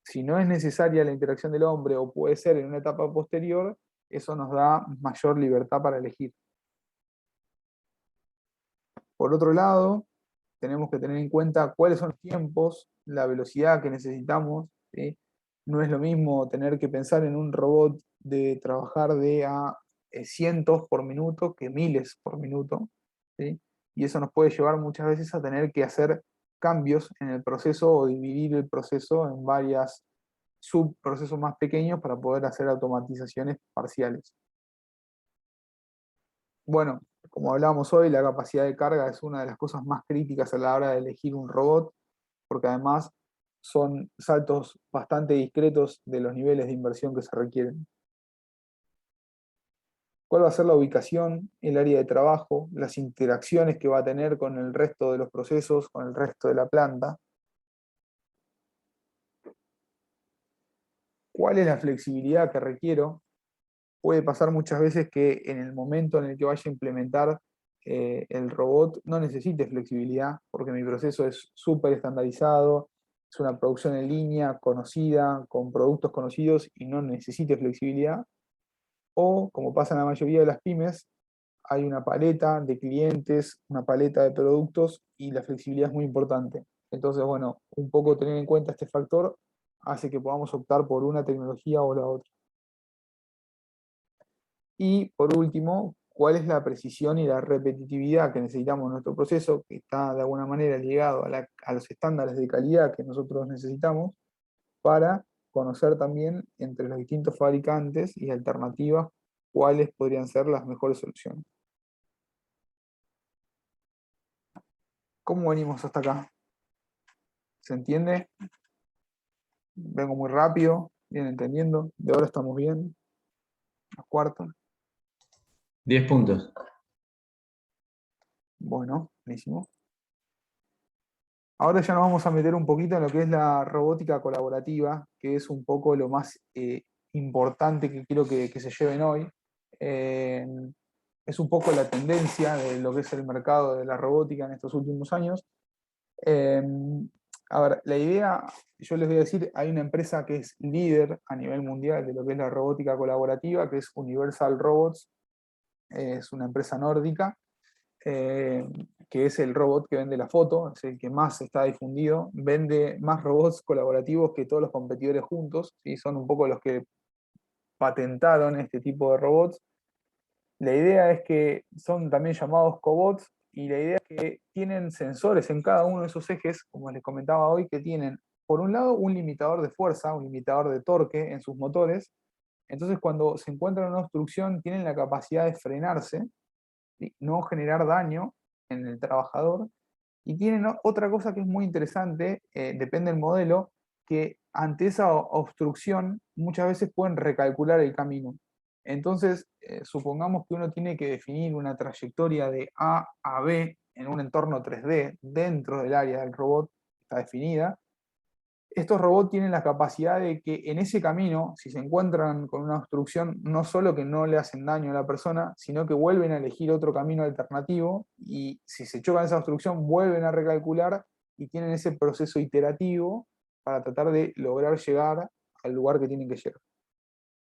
Si no es necesaria la interacción del hombre o puede ser en una etapa posterior, eso nos da mayor libertad para elegir. Por otro lado, tenemos que tener en cuenta cuáles son los tiempos, la velocidad que necesitamos, ¿sí? No es lo mismo tener que pensar en un robot de trabajar de a cientos por minuto que miles por minuto, ¿sí? Y eso nos puede llevar muchas veces a tener que hacer cambios en el proceso o dividir el proceso en varias subprocesos más pequeños para poder hacer automatizaciones parciales. Bueno, como hablábamos hoy, la capacidad de carga es una de las cosas más críticas a la hora de elegir un robot, porque además son saltos bastante discretos de los niveles de inversión que se requieren. ¿Cuál va a ser la ubicación, el área de trabajo, las interacciones que va a tener con el resto de los procesos, con el resto de la planta? ¿Cuál es la flexibilidad que requiero? Puede pasar muchas veces que en el momento en el que vaya a implementar el robot no necesite flexibilidad, porque mi proceso es súper estandarizado, es una producción en línea, conocida, con productos conocidos y no necesite flexibilidad. O, como pasa en la mayoría de las pymes, hay una paleta de clientes, una paleta de productos y la flexibilidad es muy importante. Entonces, bueno, un poco tener en cuenta este factor hace que podamos optar por una tecnología o la otra. Y por último, cuál es la precisión y la repetitividad que necesitamos en nuestro proceso, que está de alguna manera ligado a los estándares de calidad que nosotros necesitamos para conocer también entre los distintos fabricantes y alternativas cuáles podrían ser las mejores soluciones. ¿Cómo venimos hasta acá? ¿Se entiende? Vengo muy rápido, bien entendiendo. De ahora estamos bien. Los cuartos. 10 puntos. Bueno, Buenísimo. Ahora ya nos vamos a meter un poquito en lo que es la robótica colaborativa, que es un poco lo más importante que quiero que se lleven hoy. Eh, es un poco la tendencia de lo que es el mercado de la robótica en estos últimos años. Eh, a ver, la idea, yo les voy a decir, hay una empresa que es líder a nivel mundial de lo que es la robótica colaborativa, que es Universal Robots, es una empresa nórdica, eh, que es el robot que vende la foto, es el que más está difundido, vende más robots colaborativos que todos los competidores juntos, ¿sí? Son un poco los que patentaron este tipo de robots. La idea es que son también llamados cobots y la idea es que tienen sensores en cada uno de esos ejes, como les comentaba hoy, que tienen, por un lado, un limitador de fuerza, un limitador de torque en sus motores. Entonces, cuando se encuentran una obstrucción, tienen la capacidad de frenarse, ¿sí? No generar daño en el trabajador. Y tienen otra cosa que es muy interesante, depende del modelo, que ante esa obstrucción muchas veces pueden recalcular el camino. Entonces, supongamos que uno tiene que definir una trayectoria de A a B en un entorno 3D dentro del área del robot, está definida. Estos robots tienen la capacidad de que en ese camino, si se encuentran con una obstrucción, no solo que no le hacen daño a la persona, sino que vuelven a elegir otro camino alternativo y si se chocan esa obstrucción, vuelven a recalcular y tienen ese proceso iterativo para tratar de lograr llegar al lugar que tienen que llegar.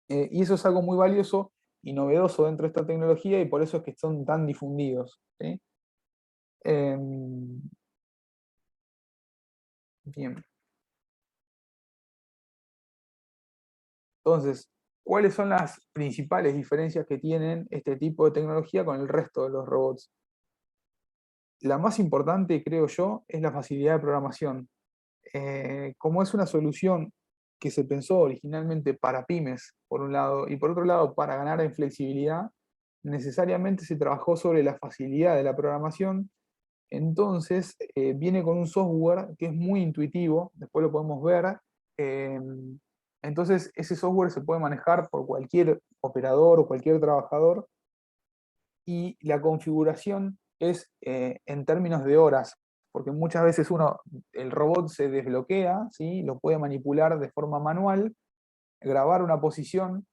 Y eso es algo muy valioso y novedoso dentro de esta tecnología y por eso es que son tan difundidos, ¿sí? Bien. Entonces, ¿cuáles son las principales diferencias que tienen este tipo de tecnología con el resto de los robots? La más importante, creo yo, es la facilidad de programación. Como es una solución que se pensó originalmente para pymes, por un lado, y por otro lado, para ganar en flexibilidad, necesariamente se trabajó sobre la facilidad de la programación. Entonces, viene con un software que es muy intuitivo, después lo podemos ver. eh, entonces, ese software se puede manejar por cualquier operador o cualquier trabajador y la configuración es en términos de horas, porque muchas veces el robot se desbloquea, ¿sí? Lo puede manipular de forma manual, grabar una posición,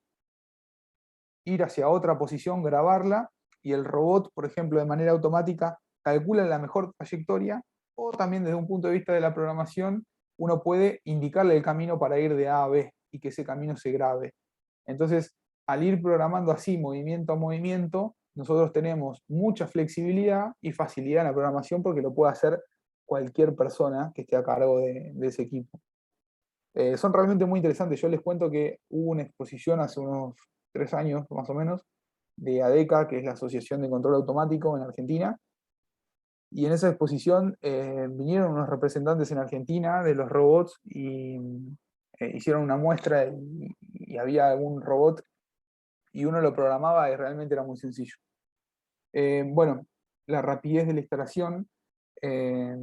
ir hacia otra posición, grabarla, y el robot, por ejemplo, de manera automática, calcula la mejor trayectoria, o también desde un punto de vista de la programación, uno puede indicarle el camino para ir de A a B y que ese camino se grabe. Entonces, al ir programando así, movimiento a movimiento, nosotros tenemos mucha flexibilidad y facilidad en la programación porque lo puede hacer cualquier persona que esté a cargo de ese equipo. Son realmente muy interesantes. Yo les cuento que hubo una exposición hace unos 3 años, más o menos, de ADECA, que es la Asociación de Control Automático en Argentina, y en esa exposición vinieron unos representantes en Argentina de los robots y hicieron una muestra y había algún robot y uno lo programaba y realmente era muy sencillo. Bueno, la rapidez de la instalación, eh,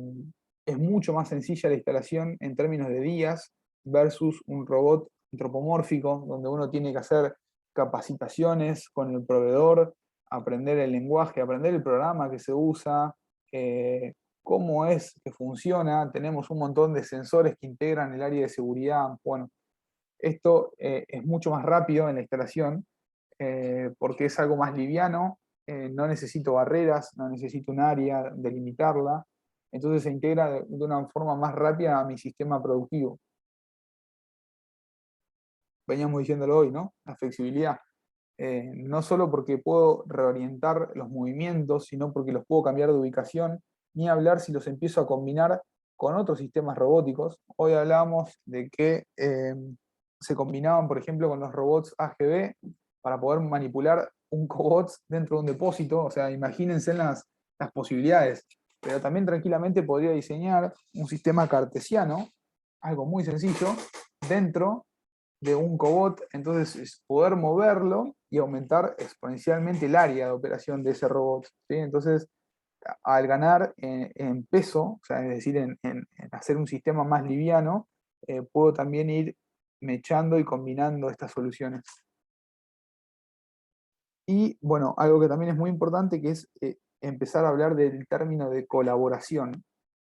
es mucho más sencilla la instalación en términos de días versus un robot antropomórfico, donde uno tiene que hacer capacitaciones con el proveedor, aprender el lenguaje, aprender el programa que se usa, eh, cómo es que funciona. Tenemos un montón de sensores que integran el área de seguridad. Bueno, esto es mucho más rápido en la instalación porque es algo más liviano, no necesito barreras, no necesito un área, delimitarla, entonces se integra de una forma más rápida a mi sistema productivo. Veníamos diciéndolo hoy, ¿no? La flexibilidad. No solo porque puedo reorientar los movimientos, sino porque los puedo cambiar de ubicación, ni hablar si los empiezo a combinar con otros sistemas robóticos. Hoy hablábamos de que se combinaban, por ejemplo, con los robots AGV para poder manipular un cobot dentro de un depósito. O sea, imagínense las posibilidades. Pero también tranquilamente podría diseñar un sistema cartesiano, algo muy sencillo, dentro de un cobot, entonces es poder moverlo y aumentar exponencialmente el área de operación de ese robot, ¿sí? Entonces, al ganar en peso, o sea, es decir, en hacer un sistema más liviano, puedo también ir mechando y combinando estas soluciones. Y bueno, algo que también es muy importante, que es empezar a hablar del término de colaboración.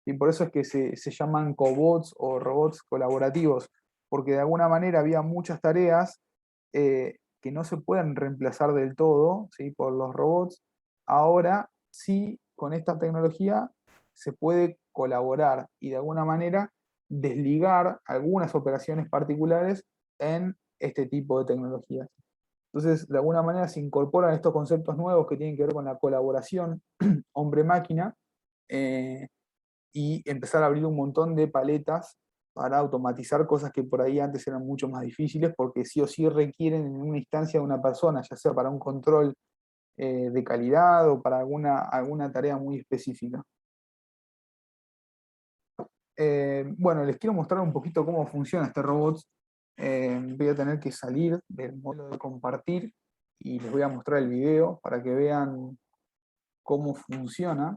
Y por eso es que se llaman cobots o robots colaborativos, porque de alguna manera había muchas tareas que no se pueden reemplazar del todo, ¿sí?, por los robots. Ahora sí, con esta tecnología se puede colaborar y de alguna manera desligar algunas operaciones particulares en este tipo de tecnologías. Entonces, de alguna manera se incorporan estos conceptos nuevos que tienen que ver con la colaboración hombre-máquina, eh, y empezar a abrir un montón de paletas para automatizar cosas que por ahí antes eran mucho más difíciles, porque sí o sí requieren en una instancia de una persona, ya sea para un control de calidad o para alguna tarea muy específica. Bueno, les quiero mostrar un poquito cómo funciona este robot. Voy a tener que salir del modelo de compartir y les voy a mostrar el video para que vean cómo funciona.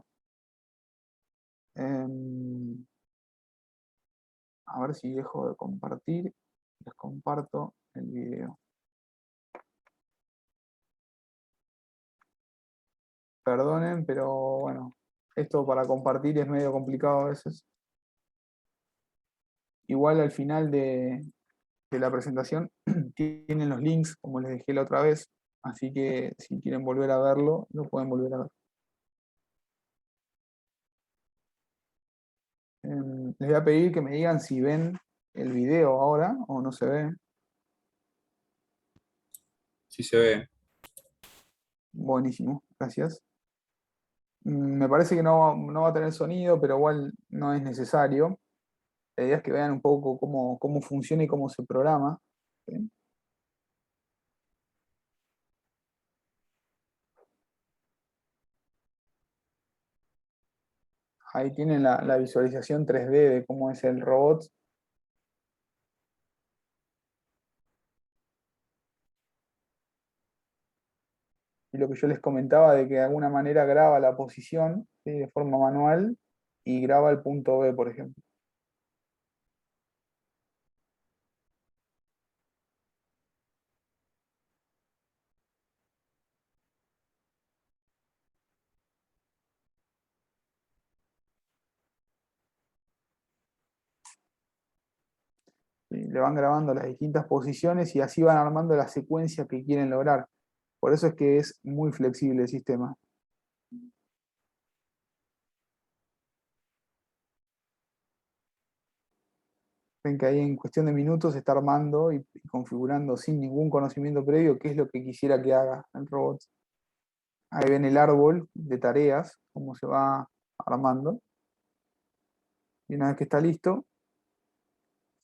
A ver si dejo de compartir. Les comparto el video. Perdonen, pero bueno, esto para compartir es medio complicado a veces. Igual al final de la presentación tienen los links, como les dejé la otra vez, así que si quieren volver a verlo, lo pueden volver a ver. Les voy a pedir que me digan si ven el video ahora o no se ve. Sí se ve. Buenísimo, gracias. Me parece que no va a tener sonido, pero igual no es necesario. La idea es que vean un poco cómo funciona y cómo se programa. ¿Sí? Ahí tienen la visualización 3D de cómo es el robot. Y lo que yo les comentaba de que de alguna manera graba la posición, ¿sí?, de forma manual y graba el punto B, por ejemplo. ¿Sí? Le van grabando las distintas posiciones y así van armando la secuencia que quieren lograr. Por eso es que es muy flexible el sistema. Ven que ahí en cuestión de minutos se está armando y configurando sin ningún conocimiento previo qué es lo que quisiera que haga el robot. Ahí ven el árbol de tareas, cómo se va armando. Y una vez que está listo,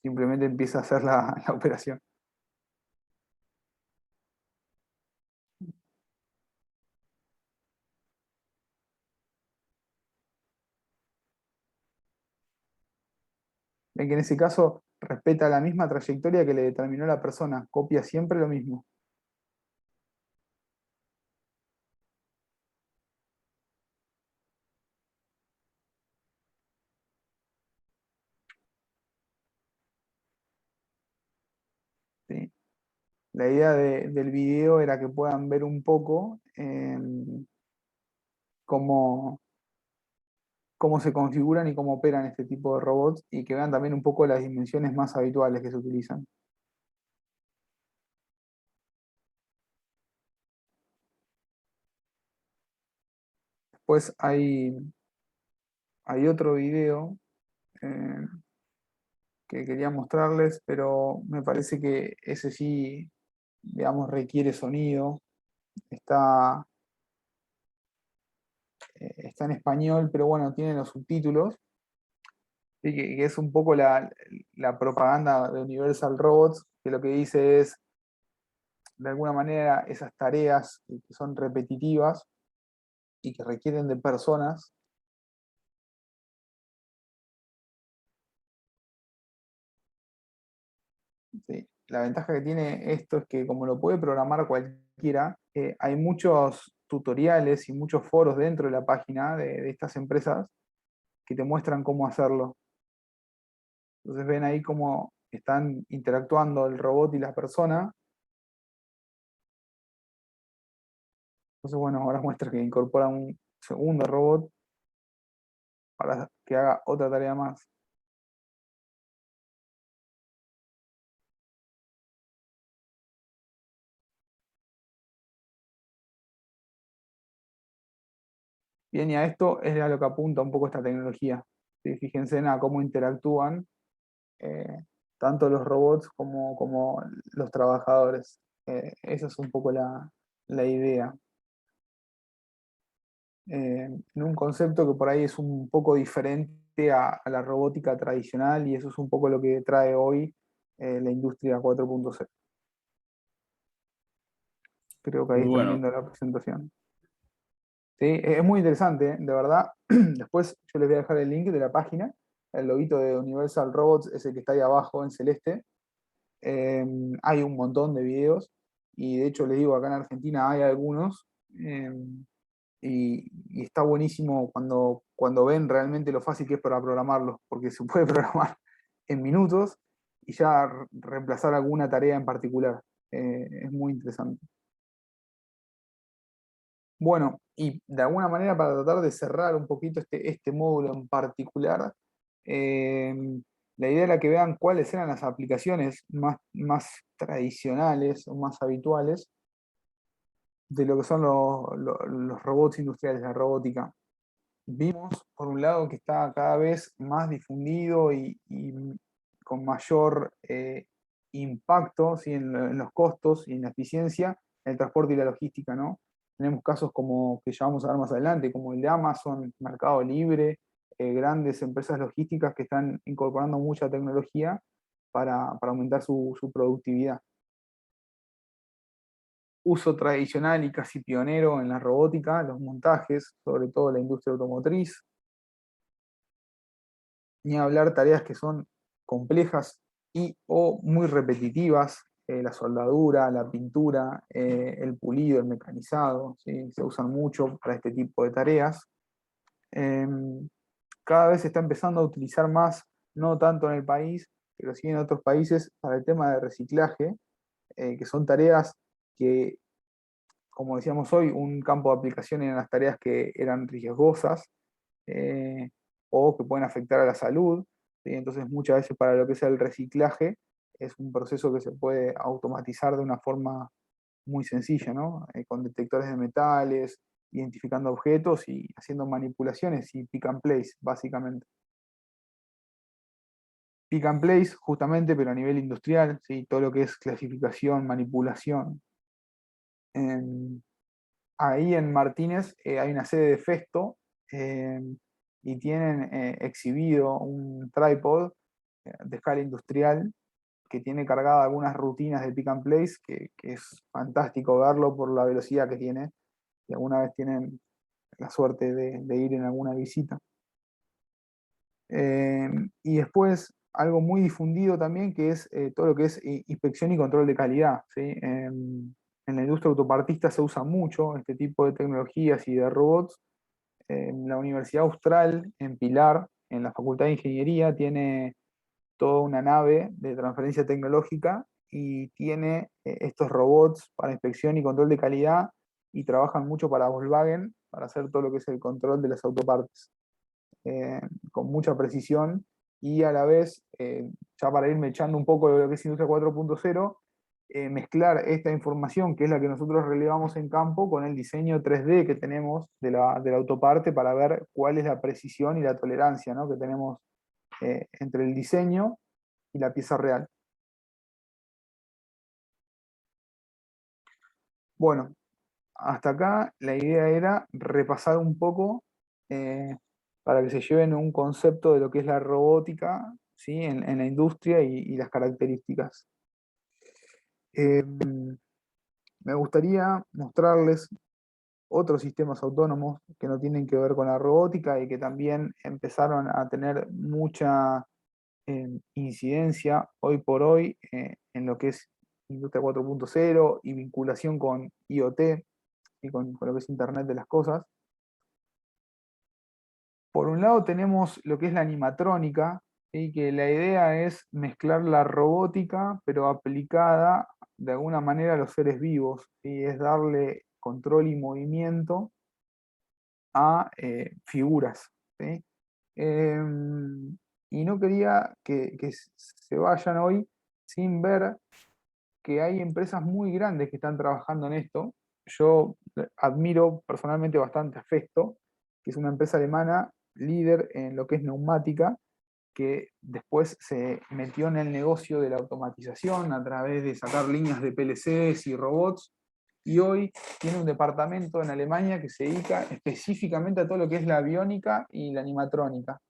simplemente empieza a hacer la operación. Ven que en ese caso respeta la misma trayectoria que le determinó la persona, copia siempre lo mismo. ¿Sí? La idea del video era que puedan ver un poco cómo, cómo se configuran y cómo operan este tipo de robots y que vean también un poco las dimensiones más habituales que se utilizan. Después hay otro video eh, que quería mostrarles, pero me parece que ese sí, digamos, requiere sonido. Está, está en español, pero bueno, tiene los subtítulos. Y que es un poco la propaganda de Universal Robots, que lo que dice es, de alguna manera, esas tareas que son repetitivas y que requieren de personas. ¿Sí? La ventaja que tiene esto es que como lo puede programar cualquiera, hay muchos tutoriales y muchos foros dentro de la página de estas empresas que te muestran cómo hacerlo. Entonces ven ahí cómo están interactuando el robot y la persona. Entonces, bueno, ahora muestra que incorpora segundo robot para que haga otra tarea más. Bien, y a esto es a lo que apunta un poco esta tecnología. ¿Sí? Fíjense en cómo interactúan eh, tanto los robots como los trabajadores. Esa es un poco la idea. En un concepto que por ahí es un poco diferente a la robótica tradicional, y eso es un poco lo que trae hoy la industria 4.0. Creo que ahí Muy están bueno. viendo la presentación. Sí, es muy interesante, de verdad. Después yo les voy a dejar el link de la página, el loguito de Universal Robots, ese que está ahí abajo en celeste. Hay un montón de videos, y de hecho les digo, acá en Argentina hay algunos, y está buenísimo cuando ven realmente lo fácil que es para programarlos, porque se puede programar en minutos y ya reemplazar alguna tarea en particular. Es muy interesante. Bueno, y de alguna manera para tratar de cerrar un poquito este módulo en particular, eh, la idea era que vean cuáles eran las aplicaciones más tradicionales o más habituales de lo que son los robots industriales, la robótica. Vimos, por un lado, que está cada vez más difundido y con mayor impacto, ¿sí? En los costos y en la eficiencia, el transporte y la logística, ¿no? Tenemos casos como que ya vamos a ver más adelante, como el de Amazon, Mercado Libre, grandes empresas logísticas que están incorporando mucha tecnología para aumentar su productividad. Uso tradicional y casi pionero en la robótica, los montajes, sobre todo la industria automotriz, ni hablar tareas que son complejas y o muy repetitivas, la soldadura, la pintura, el pulido, el mecanizado, ¿sí? Se usan mucho para este tipo de tareas. Eh, Cada vez se está empezando a utilizar más, no tanto en el país, pero sí en otros países, para el tema de reciclaje, que son tareas que, como decíamos hoy, un campo de aplicación eran las tareas que eran riesgosas, eh, o que pueden afectar a la salud, ¿sí? Entonces muchas veces para lo que sea el reciclaje es un proceso que se puede automatizar de una forma muy sencilla, ¿no? Con detectores de metales, identificando objetos y haciendo manipulaciones y pick and place, básicamente. Pick and place, justamente, pero a nivel industrial, ¿sí? Todo lo que es clasificación, manipulación. En- Ahí en Martínez hay una sede de Festo, eh, y tienen exhibido un tripod de escala industrial que tiene cargada algunas rutinas de pick and place, que es fantástico verlo por la velocidad que tiene, si alguna vez tienen la suerte de ir en alguna visita. Y después algo muy difundido también, que es todo lo que es inspección y control de calidad, ¿sí? En la industria autopartista se usa mucho este tipo de tecnologías y de robots. En la Universidad Austral, en Pilar, en la Facultad de Ingeniería, tiene toda una nave de transferencia tecnológica y tiene estos robots para inspección y control de calidad, y trabajan mucho para Volkswagen para hacer todo lo que es el control de las autopartes, eh, con mucha precisión, y a la vez, ya para irme echando un poco de lo que es Industria 4.0, mezclar esta información, que es la que nosotros relevamos en campo, con el diseño 3D que tenemos de la autoparte, para ver cuál es la precisión y la tolerancia, ¿no? Que tenemos entre el diseño y la pieza real. Bueno, hasta acá la idea era repasar un poco, eh, para que se lleven un concepto de lo que es la robótica, ¿sí? En la industria y las características. Eh, Me gustaría mostrarles otros sistemas autónomos que no tienen que ver con la robótica y que también empezaron a tener mucha incidencia hoy por hoy, en lo que es Industria 4.0 y vinculación con IoT y con lo que es Internet de las Cosas. Por un lado tenemos lo que es la animatrónica, ¿sí? Que la idea es mezclar la robótica, pero aplicada de alguna manera a los seres vivos, ¿sí? Es darle control y movimiento a figuras, ¿sí? Y no quería que se vayan hoy sin ver que hay empresas muy grandes que están trabajando en esto. Yo admiro personalmente bastante a Festo, que es una empresa alemana líder en lo que es neumática, que después se metió en el negocio de la automatización a través de sacar líneas de PLCs y robots, y hoy tiene un departamento en Alemania que se dedica específicamente a todo lo que es la aviónica y la animatrónica.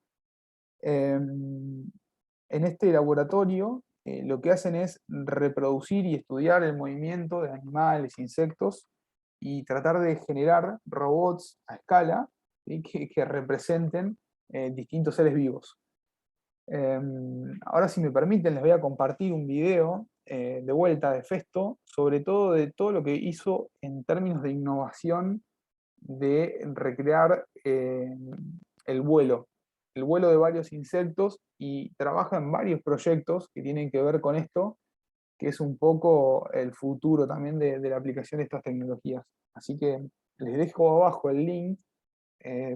En este laboratorio lo que hacen es reproducir y estudiar el movimiento de animales, insectos, y tratar de generar robots a escala, ¿sí? que representen distintos seres vivos. Ahora, si me permiten, les voy a compartir un video de vuelta de Festo, sobre todo de todo lo que hizo en términos de innovación de recrear el vuelo de varios insectos, y trabaja en varios proyectos que tienen que ver con esto, que es un poco el futuro también de la aplicación de estas tecnologías. Así que les dejo abajo el link,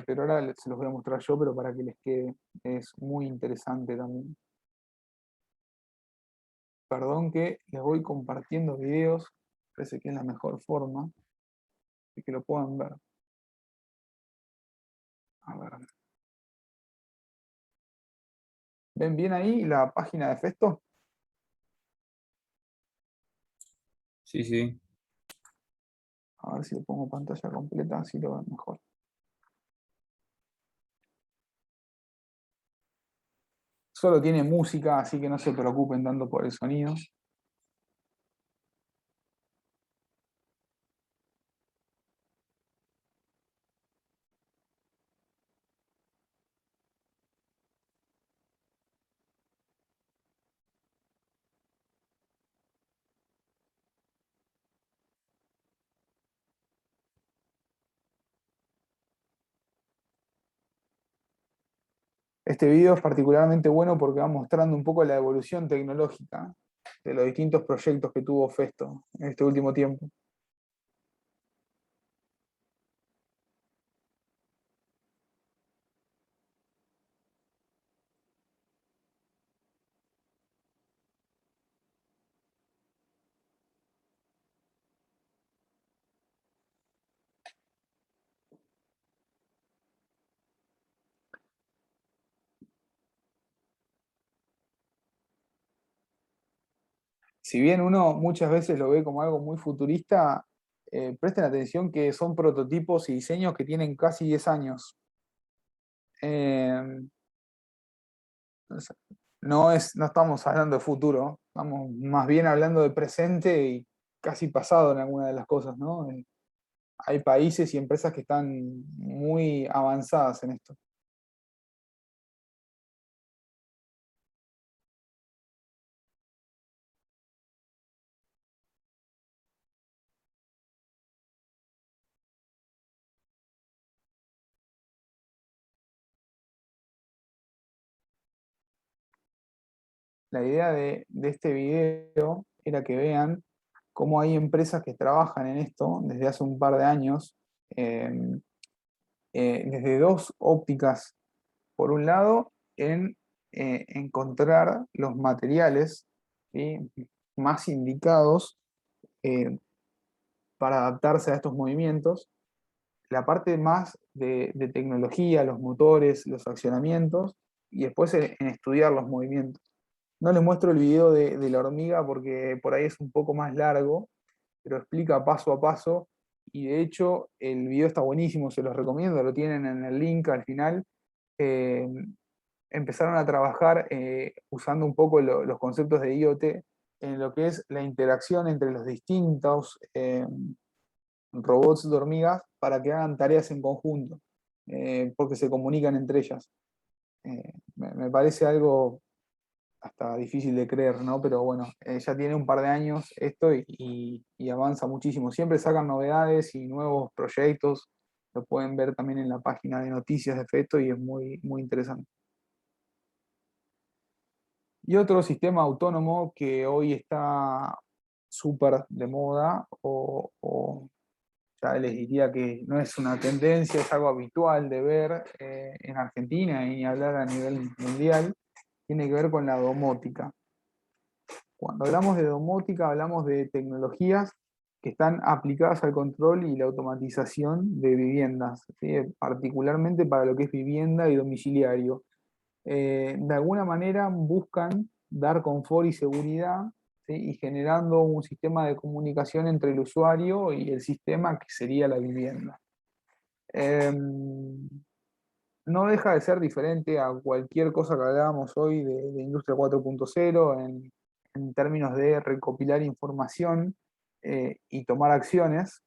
pero ahora se los voy a mostrar yo, pero para que les quede, es muy interesante también. Perdón que les voy compartiendo videos, parece que es la mejor forma de que lo puedan ver. A ver. ¿Ven bien ahí la página de Festo? Sí, sí. A ver si le pongo pantalla completa, así lo ven mejor. Solo tiene música, así que no se preocupen tanto por el sonido. Este video es particularmente bueno porque va mostrando un poco la evolución tecnológica de los distintos proyectos que tuvo Festo en este último tiempo. Si bien uno muchas veces lo ve como algo muy futurista, presten atención que son prototipos y diseños que tienen casi 10 años. Eh, no estamos hablando de futuro, estamos más bien hablando de presente y casi pasado en alguna de las cosas, ¿no? Hay países y empresas que están muy avanzadas en esto. La idea de este video era que vean cómo hay empresas que trabajan en esto desde hace un par de años, eh, desde dos ópticas. Por un lado, en encontrar los materiales, ¿sí?, más indicados eh, para adaptarse a estos movimientos. La parte más de tecnología, los motores, los accionamientos, y después en estudiar los movimientos. No les muestro el video de la hormiga porque por ahí es un poco más largo, pero explica paso a paso, y de hecho el video está buenísimo, se los recomiendo, lo tienen en el link al final. Eh, Empezaron a trabajar usando un poco los conceptos de IoT en lo que es la interacción entre los distintos robots de hormigas para que hagan tareas en conjunto, porque se comunican entre ellas. Me parece algo hasta difícil de creer, ¿no? Pero bueno, ya tiene un par de años esto y avanza muchísimo. Siempre sacan novedades y nuevos proyectos. Lo pueden ver también en la página de noticias de Festo y es muy, muy interesante. Y otro sistema autónomo que hoy está súper de moda, o ya les diría que no es una tendencia, es algo habitual de ver en Argentina y hablar a nivel mundial, tiene que ver con la domótica. Cuando hablamos de domótica, hablamos de tecnologías que están aplicadas al control y la automatización de viviendas, ¿sí? Particularmente para lo que es vivienda y domiciliario. De alguna manera buscan dar confort y seguridad, ¿sí? Y generando un sistema de comunicación entre el usuario y el sistema que sería la vivienda. No deja de ser diferente a cualquier cosa que hablábamos hoy de Industria 4.0 en términos de recopilar información y tomar acciones,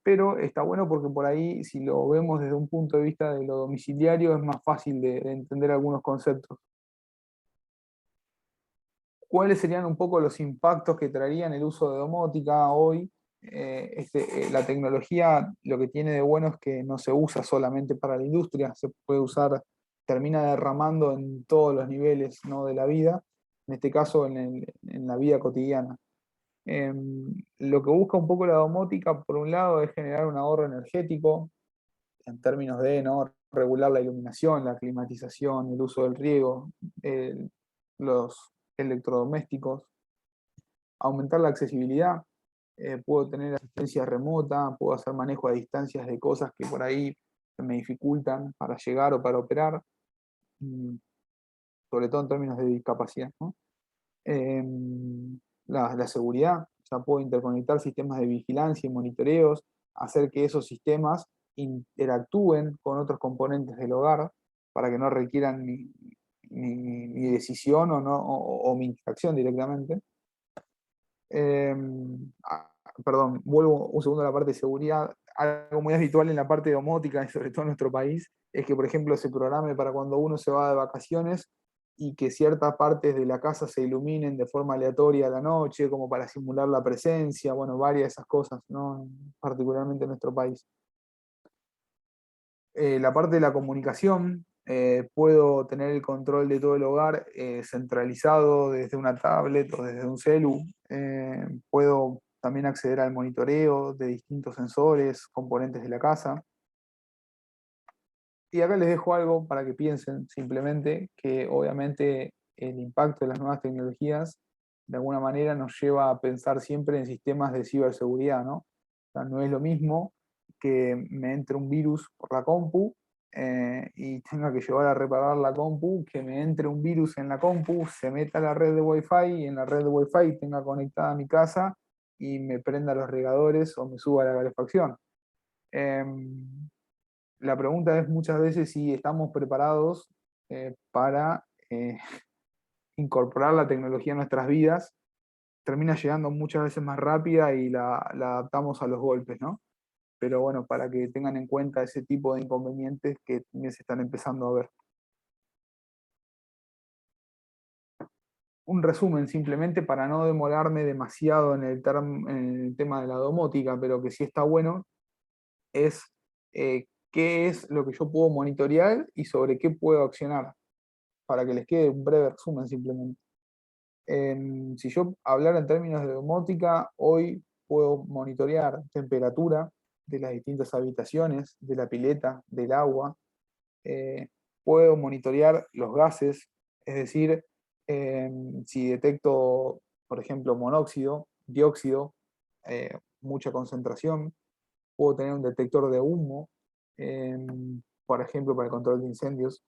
pero está bueno porque por ahí, si lo vemos desde un punto de vista de lo domiciliario, es más fácil de entender algunos conceptos. ¿Cuáles serían un poco los impactos que traerían el uso de domótica hoy? La tecnología lo que tiene de bueno es que no se usa solamente para la industria, se puede usar, termina derramando en todos los niveles, ¿no?, de la vida, en este caso en la vida cotidiana. Lo que busca un poco la domótica, por un lado, es generar un ahorro energético, en términos de, ¿no?, regular la iluminación, la climatización, el uso del riego, los electrodomésticos, aumentar la accesibilidad. Puedo tener asistencia remota, puedo hacer manejo a distancias de cosas que por ahí me dificultan para llegar o para operar, mm, sobre todo en términos de discapacidad, ¿no? La seguridad, o sea, puedo interconectar sistemas de vigilancia y monitoreos, hacer que esos sistemas interactúen con otros componentes del hogar para que no requieran mi decisión o mi interacción directamente. Eh, Perdón, vuelvo un segundo a la parte de seguridad. Algo muy habitual en la parte domótica, y sobre todo en nuestro país, es que, por ejemplo, se programe para cuando uno se va de vacaciones y que ciertas partes de la casa se iluminen de forma aleatoria a la noche, como para simular la presencia, bueno, varias de esas cosas, ¿no? Particularmente en nuestro país. La parte de la comunicación, puedo tener el control de todo el hogar centralizado desde una tablet o desde un celu. Puedo también acceder al monitoreo de distintos sensores, componentes de la casa. Y acá les dejo algo para que piensen simplemente que obviamente el impacto de las nuevas tecnologías de alguna manera nos lleva a pensar siempre en sistemas de ciberseguridad, ¿no? O sea, no es lo mismo que me entre un virus por la compu y tenga que llevar a reparar la compu, que me entre un virus en la compu, se meta a la red de Wi-Fi y en la red de Wi-Fi tenga conectada mi casa y me prenda los regadores o me suba la calefacción. La pregunta es muchas veces si estamos preparados para incorporar la tecnología en nuestras vidas. Termina llegando muchas veces más rápida y la adaptamos a los golpes, ¿no? Pero bueno, para que tengan en cuenta ese tipo de inconvenientes que también se están empezando a ver. Un resumen simplemente para no demorarme demasiado en el tema de la domótica, pero que sí está bueno, es qué es lo que yo puedo monitorear y sobre qué puedo accionar, para que les quede un breve resumen simplemente. Si yo hablara en términos de domótica, hoy puedo monitorear temperatura de las distintas habitaciones, de la pileta, del agua. eh, Puedo monitorear los gases, es decir, si detecto, por ejemplo, monóxido, dióxido, mucha concentración, puedo tener un detector de humo, por ejemplo, para el control de incendios.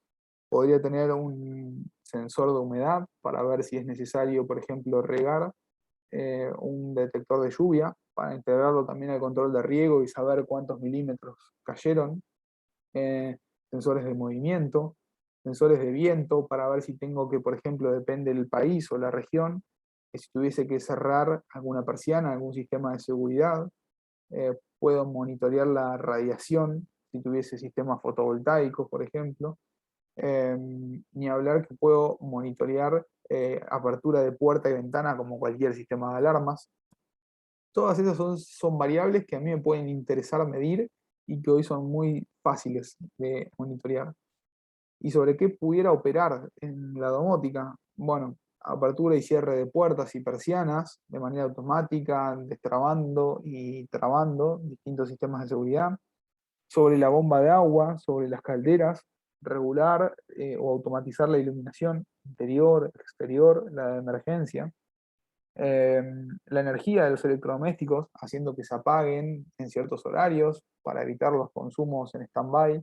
Podría tener un sensor de humedad para ver si es necesario, por ejemplo, regar, un detector de lluvia para integrarlo también al control de riego y saber cuántos milímetros cayeron, eh, sensores de movimiento, sensores de viento para ver si tengo que, por ejemplo, depende del país o la región, que si tuviese que cerrar alguna persiana, algún sistema de seguridad. Puedo monitorear la radiación si tuviese sistemas fotovoltaicos, por ejemplo. Ni hablar que puedo monitorear apertura de puerta y ventana como cualquier sistema de alarmas. Todas esas son variables que a mí me pueden interesar medir y que hoy son muy fáciles de monitorear. ¿Y sobre qué pudiera operar en la domótica? Bueno, apertura y cierre de puertas y persianas de manera automática, destrabando y trabando distintos sistemas de seguridad, sobre la bomba de agua, sobre las calderas, regular o automatizar la iluminación interior, exterior, la de emergencia, eh, la energía de los electrodomésticos, haciendo que se apaguen en ciertos horarios para evitar los consumos en stand-by,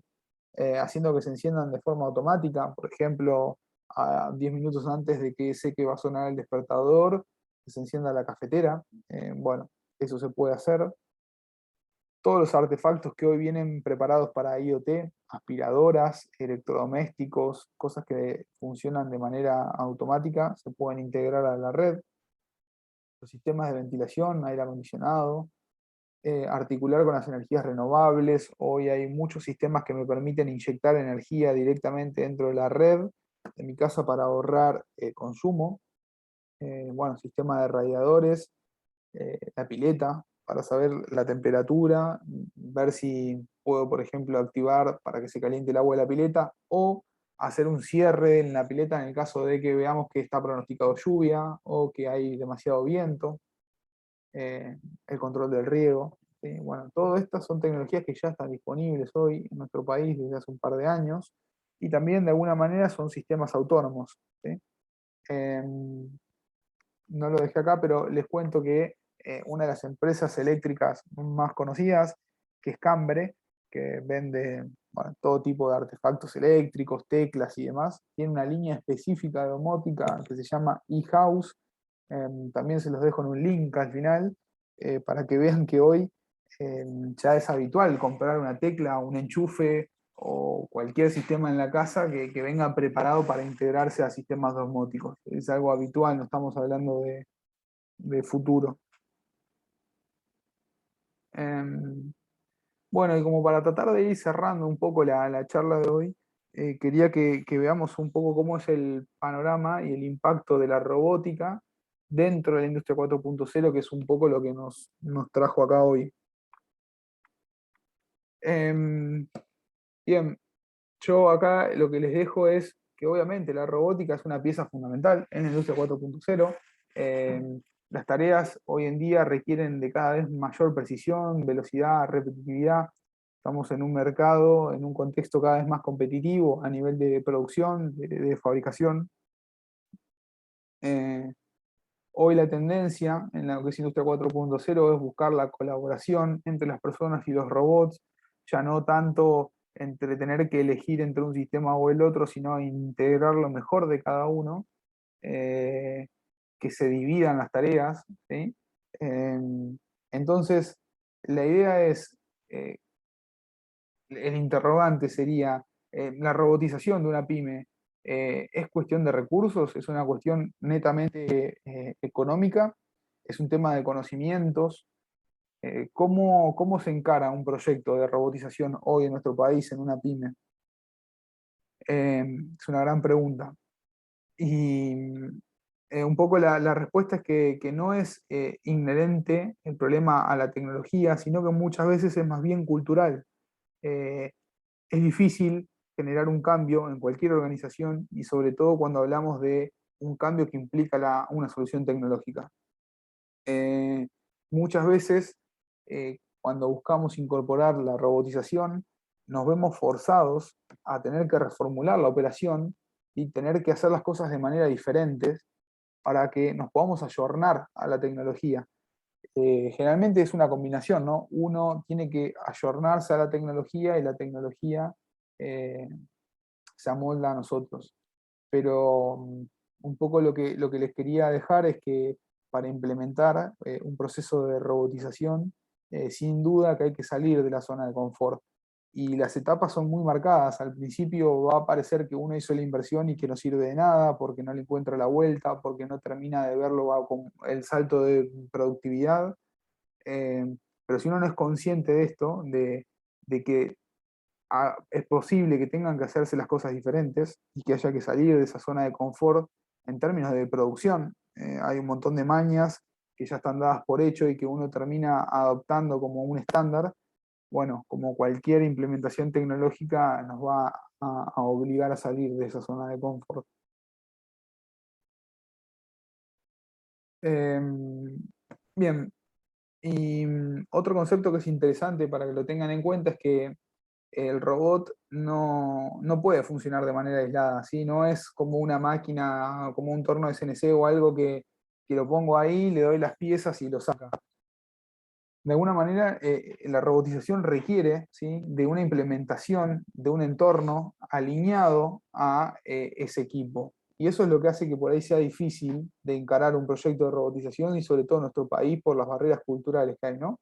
haciendo que se enciendan de forma automática, por ejemplo, a 10 minutos antes de que sé que va a sonar el despertador, que se encienda la cafetera. Bueno, eso se puede hacer. Todos los artefactos que hoy vienen preparados para IoT, aspiradoras, electrodomésticos, cosas que funcionan de manera automática, se pueden integrar a la red. Los sistemas de ventilación, aire acondicionado, articular con las energías renovables. Hoy hay muchos sistemas que me permiten inyectar energía directamente dentro de la red de mi casa para ahorrar consumo. Bueno, sistema de radiadores, la pileta para saber la temperatura, ver si puedo, por ejemplo, activar para que se caliente el agua de la pileta o hacer un cierre en la pileta en el caso de que veamos que está pronosticado lluvia o que hay demasiado viento, el control del riego. ¿Sí? Bueno, todas estas son tecnologías que ya están disponibles hoy en nuestro país desde hace un par de años y también de alguna manera son sistemas autónomos. ¿Sí? No lo dejé acá, pero les cuento que una de las empresas eléctricas más conocidas, que es Cambre, que vende bueno, todo tipo de artefactos eléctricos, teclas y demás, tiene una línea específica de domótica que se llama eHouse. También se los dejo en un link al final, para que vean que hoy ya es habitual comprar una tecla, un enchufe o cualquier sistema en la casa que venga preparado para integrarse a sistemas domóticos. Es algo habitual, no estamos hablando de futuro. Em, bueno, y como para tratar de ir cerrando un poco la charla de hoy, quería que veamos un poco cómo es el panorama y el impacto de la robótica dentro de la industria 4.0, que es un poco lo que nos trajo acá hoy. Em, bien, yo acá lo que les dejo es que obviamente la robótica es una pieza fundamental en la industria 4.0. Eh, las tareas hoy en día requieren de cada vez mayor precisión, velocidad, repetitividad. Estamos en un mercado, en un contexto cada vez más competitivo a nivel de producción, de fabricación. Eh, Hoy la tendencia en lo que es Industria 4.0 es buscar la colaboración entre las personas y los robots, ya no tanto entre tener que elegir entre un sistema o el otro, sino integrar lo mejor de cada uno, eh, que se dividan las tareas. ¿Sí? Eh, entonces, la idea es, el interrogante sería, la robotización de una pyme, ¿es cuestión de recursos? ¿Es una cuestión netamente económica? ¿Es un tema de conocimientos? ¿Cómo se encara un proyecto de robotización hoy en nuestro país en una pyme? Es una gran pregunta. Y un poco la respuesta es que no es inherente el problema a la tecnología, sino que muchas veces es más bien cultural. Eh, es difícil generar un cambio en cualquier organización y sobre todo cuando hablamos de un cambio que implica una solución tecnológica. Eh, Muchas veces, cuando buscamos incorporar la robotización, nos vemos forzados a tener que reformular la operación y tener que hacer las cosas de manera diferente para que nos podamos ayornar a la tecnología. Generalmente es una combinación, ¿no? Uno tiene que ayornarse a la tecnología y la tecnología eh, se amolda a nosotros. Pero un poco lo que les quería dejar es que para implementar un proceso de robotización, sin duda que hay que salir de la zona de confort. Y las etapas son muy marcadas. Al principio va a parecer que uno hizo la inversión y que no sirve de nada porque no le encuentra la vuelta, porque no termina de verlo con el salto de productividad. Eh, pero si uno no es consciente de esto, de que es posible que tengan que hacerse las cosas diferentes y que haya que salir de esa zona de confort en términos de producción. Hay un montón de mañas que ya están dadas por hecho y que uno termina adoptando como un estándar. Bueno, como cualquier implementación tecnológica nos va a obligar a salir de esa zona de confort. Em, Bien, y otro concepto que es interesante para que lo tengan en cuenta es que el robot no puede funcionar de manera aislada, ¿sí? No es como una máquina, como un torno de CNC o algo que lo pongo ahí, le doy las piezas y lo saca. De alguna manera, la robotización requiere, ¿sí?, de una implementación de un entorno alineado a ese equipo. Y eso es lo que hace que por ahí sea difícil de encarar un proyecto de robotización y sobre todo en nuestro país por las barreras culturales que hay, ¿no?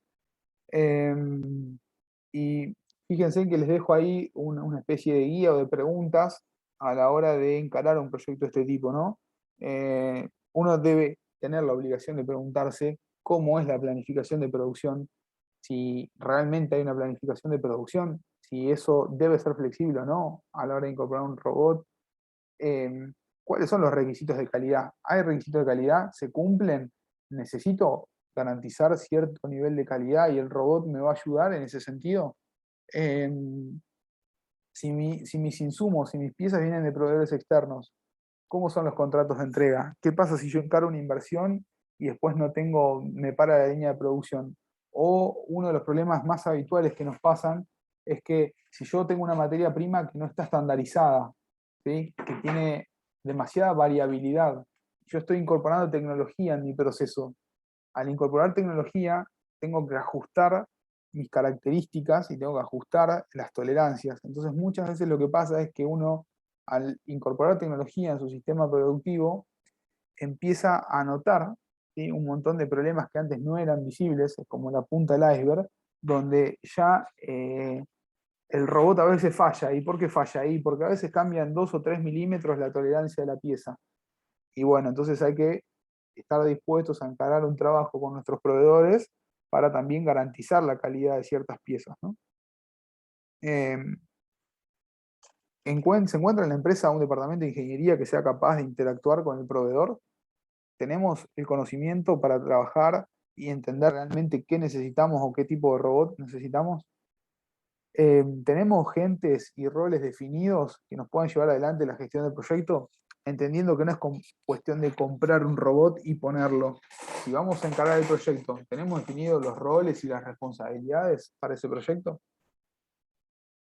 Y fíjense que les dejo ahí una especie de guía o de preguntas a la hora de encarar un proyecto de este tipo, ¿no? Uno debe tener la obligación de preguntarse cómo es la planificación de producción, si realmente hay una planificación de producción, si eso debe ser flexible o no a la hora de incorporar un robot, eh, cuáles son los requisitos de calidad. ¿Hay requisitos de calidad? ¿Se cumplen? ¿Necesito garantizar cierto nivel de calidad y el robot me va a ayudar en ese sentido? Eh, si mis insumos, si mis piezas vienen de proveedores externos, ¿cómo son los contratos de entrega? ¿Qué pasa si yo encaro una inversión y después no tengo, me para la línea de producción? O uno de los problemas más habituales que nos pasan es que si yo tengo una materia prima que no está estandarizada, ¿sí?, que tiene demasiada variabilidad, yo estoy incorporando tecnología en mi proceso. Al incorporar tecnología, tengo que ajustar mis características y tengo que ajustar las tolerancias. Entonces, muchas veces lo que pasa es que uno, al incorporar tecnología en su sistema productivo, empieza a notar, ¿sí?, un montón de problemas que antes no eran visibles, como la punta del iceberg, donde ya el robot a veces falla. ¿Y por qué falla ahí? Porque a veces cambian 2 o 3 milímetros la tolerancia de la pieza. Y bueno, entonces hay que estar dispuestos a encarar un trabajo con nuestros proveedores para también garantizar la calidad de ciertas piezas, ¿no? Eh, ¿Se encuentra en la empresa un departamento de ingeniería que sea capaz de interactuar con el proveedor? ¿Tenemos el conocimiento para trabajar y entender realmente qué necesitamos o qué tipo de robot necesitamos? ¿Tenemos gentes y roles definidos que nos puedan llevar adelante la gestión del proyecto? Entendiendo que no es cuestión de comprar un robot y ponerlo. Si vamos a encargar el proyecto, ¿tenemos definidos los roles y las responsabilidades para ese proyecto?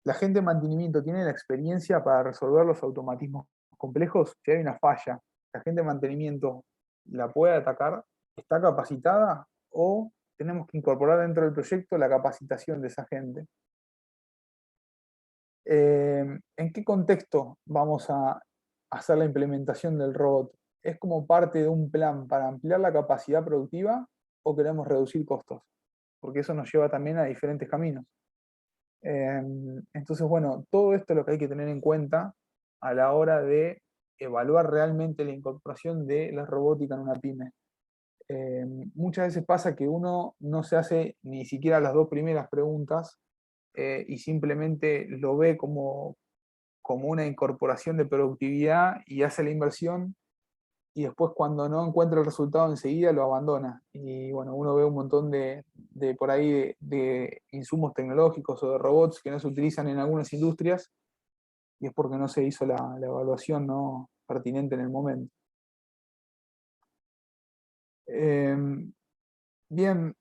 ¿La gente de mantenimiento tiene la experiencia para resolver los automatismos complejos? Si hay una falla, ¿la gente de mantenimiento la puede atacar? ¿Está capacitada? ¿O tenemos que incorporar dentro del proyecto la capacitación de esa gente? ¿En qué contexto vamos a hacer la implementación del robot? ¿Es como parte de un plan para ampliar la capacidad productiva o queremos reducir costos? Porque eso nos lleva también a diferentes caminos. Entonces, bueno, todo esto es lo que hay que tener en cuenta a la hora de evaluar realmente la incorporación de la robótica en una pyme. Muchas veces pasa que uno no se hace ni siquiera las 2 primeras preguntas y simplemente lo ve como una incorporación de productividad y hace la inversión y después cuando no encuentra el resultado enseguida lo abandona. Y bueno, uno ve un montón de por ahí de insumos tecnológicos o de robots que no se utilizan en algunas industrias y es porque no se hizo la evaluación, ¿no?, pertinente en el momento. Bien,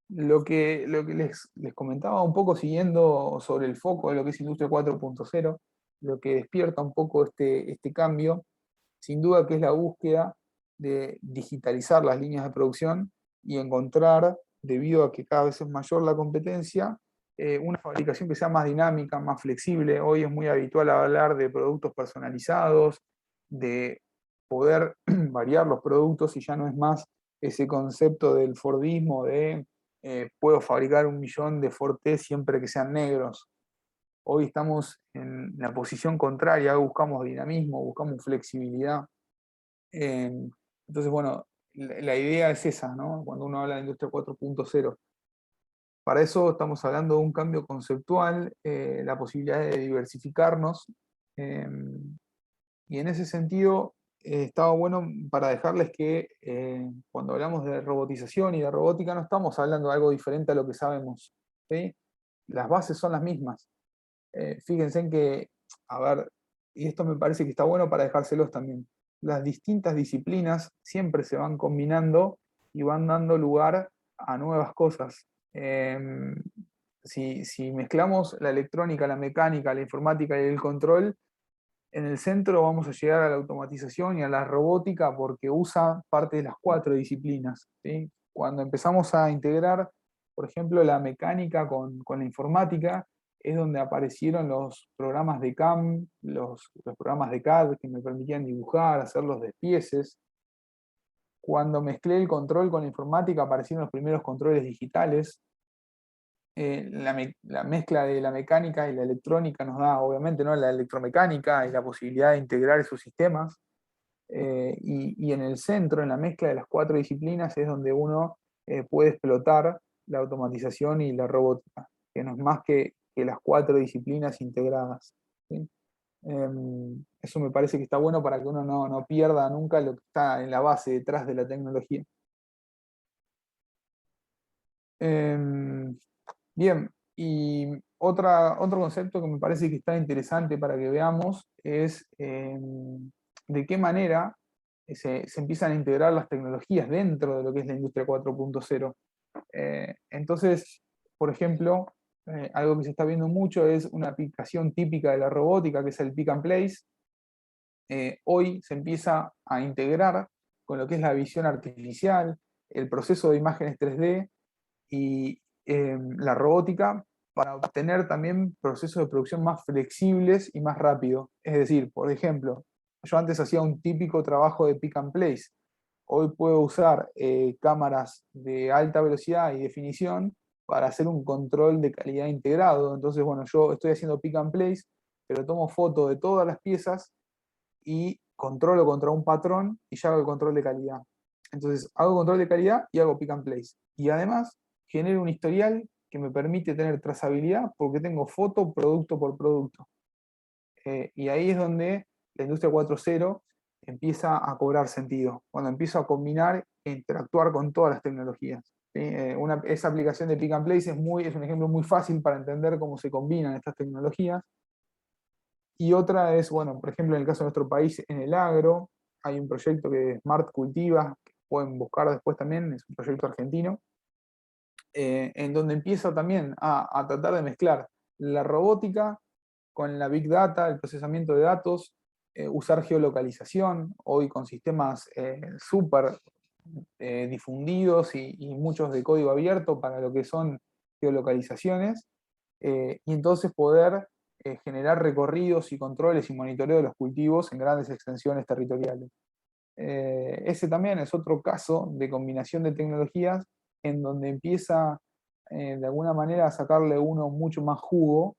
lo que les comentaba un poco siguiendo sobre el foco de lo que es Industria 4.0, lo que despierta un poco este cambio, sin duda que es la búsqueda de digitalizar las líneas de producción y encontrar, debido a que cada vez es mayor la competencia, una fabricación que sea más dinámica, más flexible. Hoy es muy habitual hablar de productos personalizados, de poder variar los productos y ya no es más ese concepto del Fordismo de puedo fabricar 1 millón de Forte siempre que sean negros. Hoy estamos en la posición contraria, buscamos dinamismo, buscamos flexibilidad. Eh, entonces, bueno, la idea es esa, ¿no? Cuando uno habla de industria 4.0. Para eso estamos hablando de un cambio conceptual, la posibilidad de diversificarnos. eh, y en ese sentido, estaba bueno para dejarles que cuando hablamos de robotización y de robótica no estamos hablando de algo diferente a lo que sabemos, ¿sí? Las bases son las mismas. Fíjense en que, a ver, y esto me parece que está bueno para dejárselos también. las distintas disciplinas siempre se van combinando y van dando lugar a nuevas cosas. Si mezclamos la electrónica, la mecánica, la informática y el control, en el centro vamos a llegar a la automatización y a la robótica porque usa parte de las 4 disciplinas, ¿sí? Cuando empezamos a integrar, por ejemplo, la mecánica con la informática, es donde aparecieron los programas de CAM, los programas de CAD que me permitían dibujar, hacer los despieces. Cuando mezclé el control con la informática, aparecieron los primeros controles digitales. La mezcla de la mecánica y la electrónica nos da, obviamente, ¿no?, la electromecánica y la posibilidad de integrar esos sistemas. Y en el centro, en la mezcla de las 4 disciplinas, es donde uno puede explotar la automatización y la robótica, que no es más que las 4 disciplinas integradas, ¿sí? Eso me parece que está bueno para que uno no pierda nunca lo que está en la base detrás de la tecnología. Bien, y otro concepto que me parece que está interesante para que veamos es de qué manera se empiezan a integrar las tecnologías dentro de lo que es la industria 4.0. Entonces, por ejemplo, algo que se está viendo mucho es una aplicación típica de la robótica, que es el pick and place. Hoy se empieza a integrar con lo que es la visión artificial, el proceso de imágenes 3D y la robótica para obtener también procesos de producción más flexibles y más rápidos. Es decir, por ejemplo, yo antes hacía un típico trabajo de pick and place. Hoy puedo usar cámaras de alta velocidad y definición para hacer un control de calidad integrado. Entonces, bueno, yo estoy haciendo pick and place, pero tomo foto de todas las piezas y controlo contra un patrón y ya hago el control de calidad. Entonces, hago control de calidad y hago pick and place. Y además, genero un historial que me permite tener trazabilidad porque tengo foto producto por producto. Y ahí es donde la industria 4.0 empieza a cobrar sentido, cuando empiezo a combinar e interactuar con todas las tecnologías, ¿sí? Esa aplicación de Pick and Place es un ejemplo muy fácil para entender cómo se combinan estas tecnologías. Y otra es, bueno, por ejemplo, en el caso de nuestro país, en el agro, hay un proyecto que es Smart Cultiva, que pueden buscar después también, es un proyecto argentino, en donde empieza también a tratar de mezclar la robótica con la Big Data, el procesamiento de datos, usar geolocalización, hoy con sistemas súper difundidos y muchos de código abierto para lo que son geolocalizaciones, y entonces poder generar recorridos y controles y monitoreo de los cultivos en grandes extensiones territoriales. Ese también es otro caso de combinación de tecnologías en donde empieza de alguna manera a sacarle uno mucho más jugo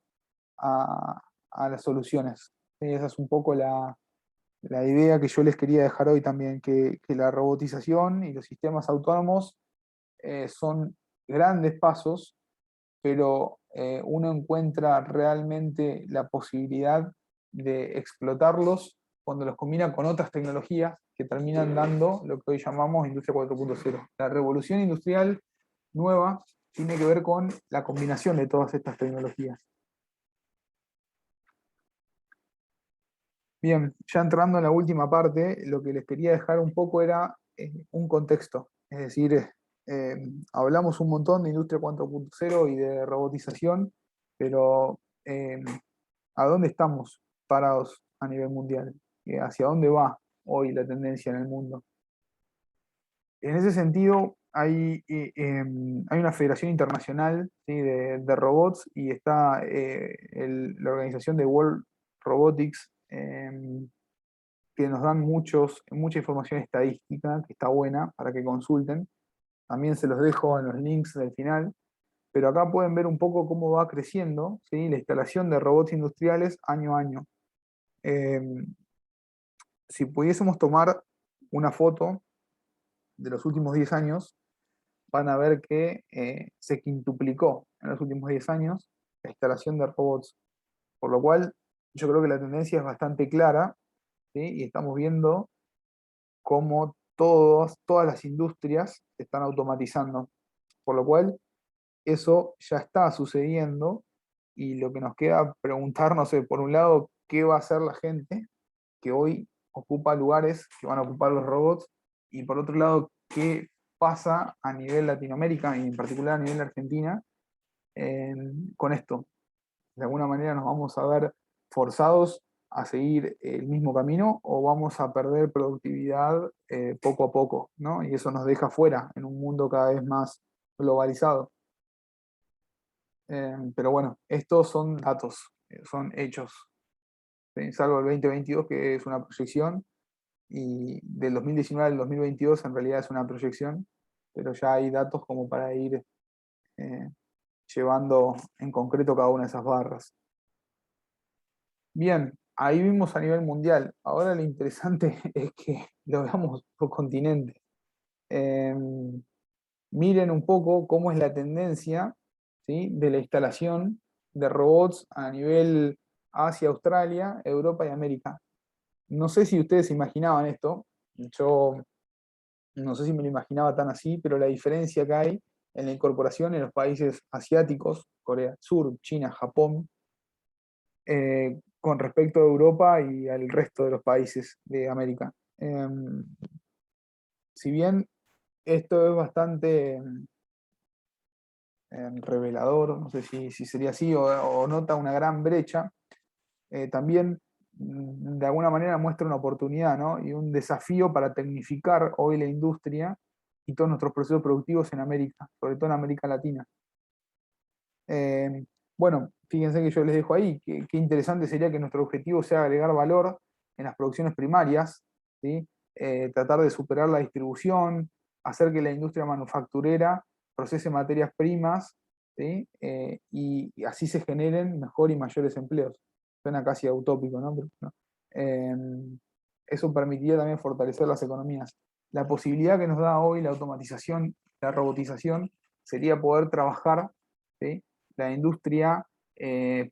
a las soluciones. Esa es un poco la idea que yo les quería dejar hoy también, que la robotización y los sistemas autónomos son grandes pasos, pero uno encuentra realmente la posibilidad de explotarlos cuando los combina con otras tecnologías que terminan dando lo que hoy llamamos industria 4.0. La revolución industrial nueva tiene que ver con la combinación de todas estas tecnologías. Bien, ya entrando en la última parte, lo que les quería dejar un poco era un contexto. Es decir, hablamos un montón de industria 4.0 y de robotización, pero ¿a dónde estamos parados a nivel mundial? ¿Hacia dónde va hoy la tendencia en el mundo? En ese sentido, hay una federación internacional, ¿sí?, de robots y está la organización de World Robotics, que nos dan mucha información estadística, que está buena para que consulten. También se los dejo en los links del final, pero acá pueden ver un poco cómo va creciendo, ¿sí?, la instalación de robots industriales año a año. Eh, si pudiésemos tomar una foto de los últimos 10 años, van a ver que se quintuplicó en los últimos 10 años la instalación de robots, por lo cual yo creo que la tendencia es bastante clara, ¿sí?, y estamos viendo cómo todas las industrias se están automatizando, por lo cual eso ya está sucediendo y lo que nos queda preguntarnos es, por un lado, qué va a hacer la gente que hoy ocupa lugares que van a ocupar los robots, y por otro lado, qué pasa a nivel Latinoamérica y en particular a nivel Argentina con esto. De alguna manera nos vamos a ver forzados a seguir el mismo camino o vamos a perder productividad poco a poco, ¿no? Y eso nos deja fuera en un mundo cada vez más globalizado. Pero bueno, estos son datos, son hechos. ¿Sí? Salvo el 2022, que es una proyección, y del 2019 al 2022 en realidad es una proyección, pero ya hay datos como para ir eh, llevando en concreto cada una de esas barras. Bien, ahí vimos a nivel mundial. Ahora lo interesante es que lo veamos por continente. Eh, Miren un poco cómo es la tendencia, ¿sí?, de la instalación de robots a nivel Asia, Australia, Europa y América. No sé si ustedes se imaginaban esto, yo no sé si me lo imaginaba tan así, pero la diferencia que hay en la incorporación en los países asiáticos, Corea del Sur, China, Japón, con respecto a Europa y al resto de los países de América. Si bien esto es bastante revelador, no sé si sería así, o nota una gran brecha, también de alguna manera muestra una oportunidad, ¿no?, y un desafío para tecnificar hoy la industria y todos nuestros procesos productivos en América, sobre todo en América Latina. Bueno, fíjense que yo les dejo ahí, qué interesante sería que nuestro objetivo sea agregar valor en las producciones primarias, ¿sí? Tratar de superar la distribución, hacer que la industria manufacturera procese materias primas, ¿sí? Y así se generen mejor y mayores empleos. Suena casi utópico, ¿no? Pero, no. Eh, Eso permitiría también fortalecer las economías. La posibilidad que nos da hoy la automatización, la robotización, sería poder trabajar, ¿sí?, la industria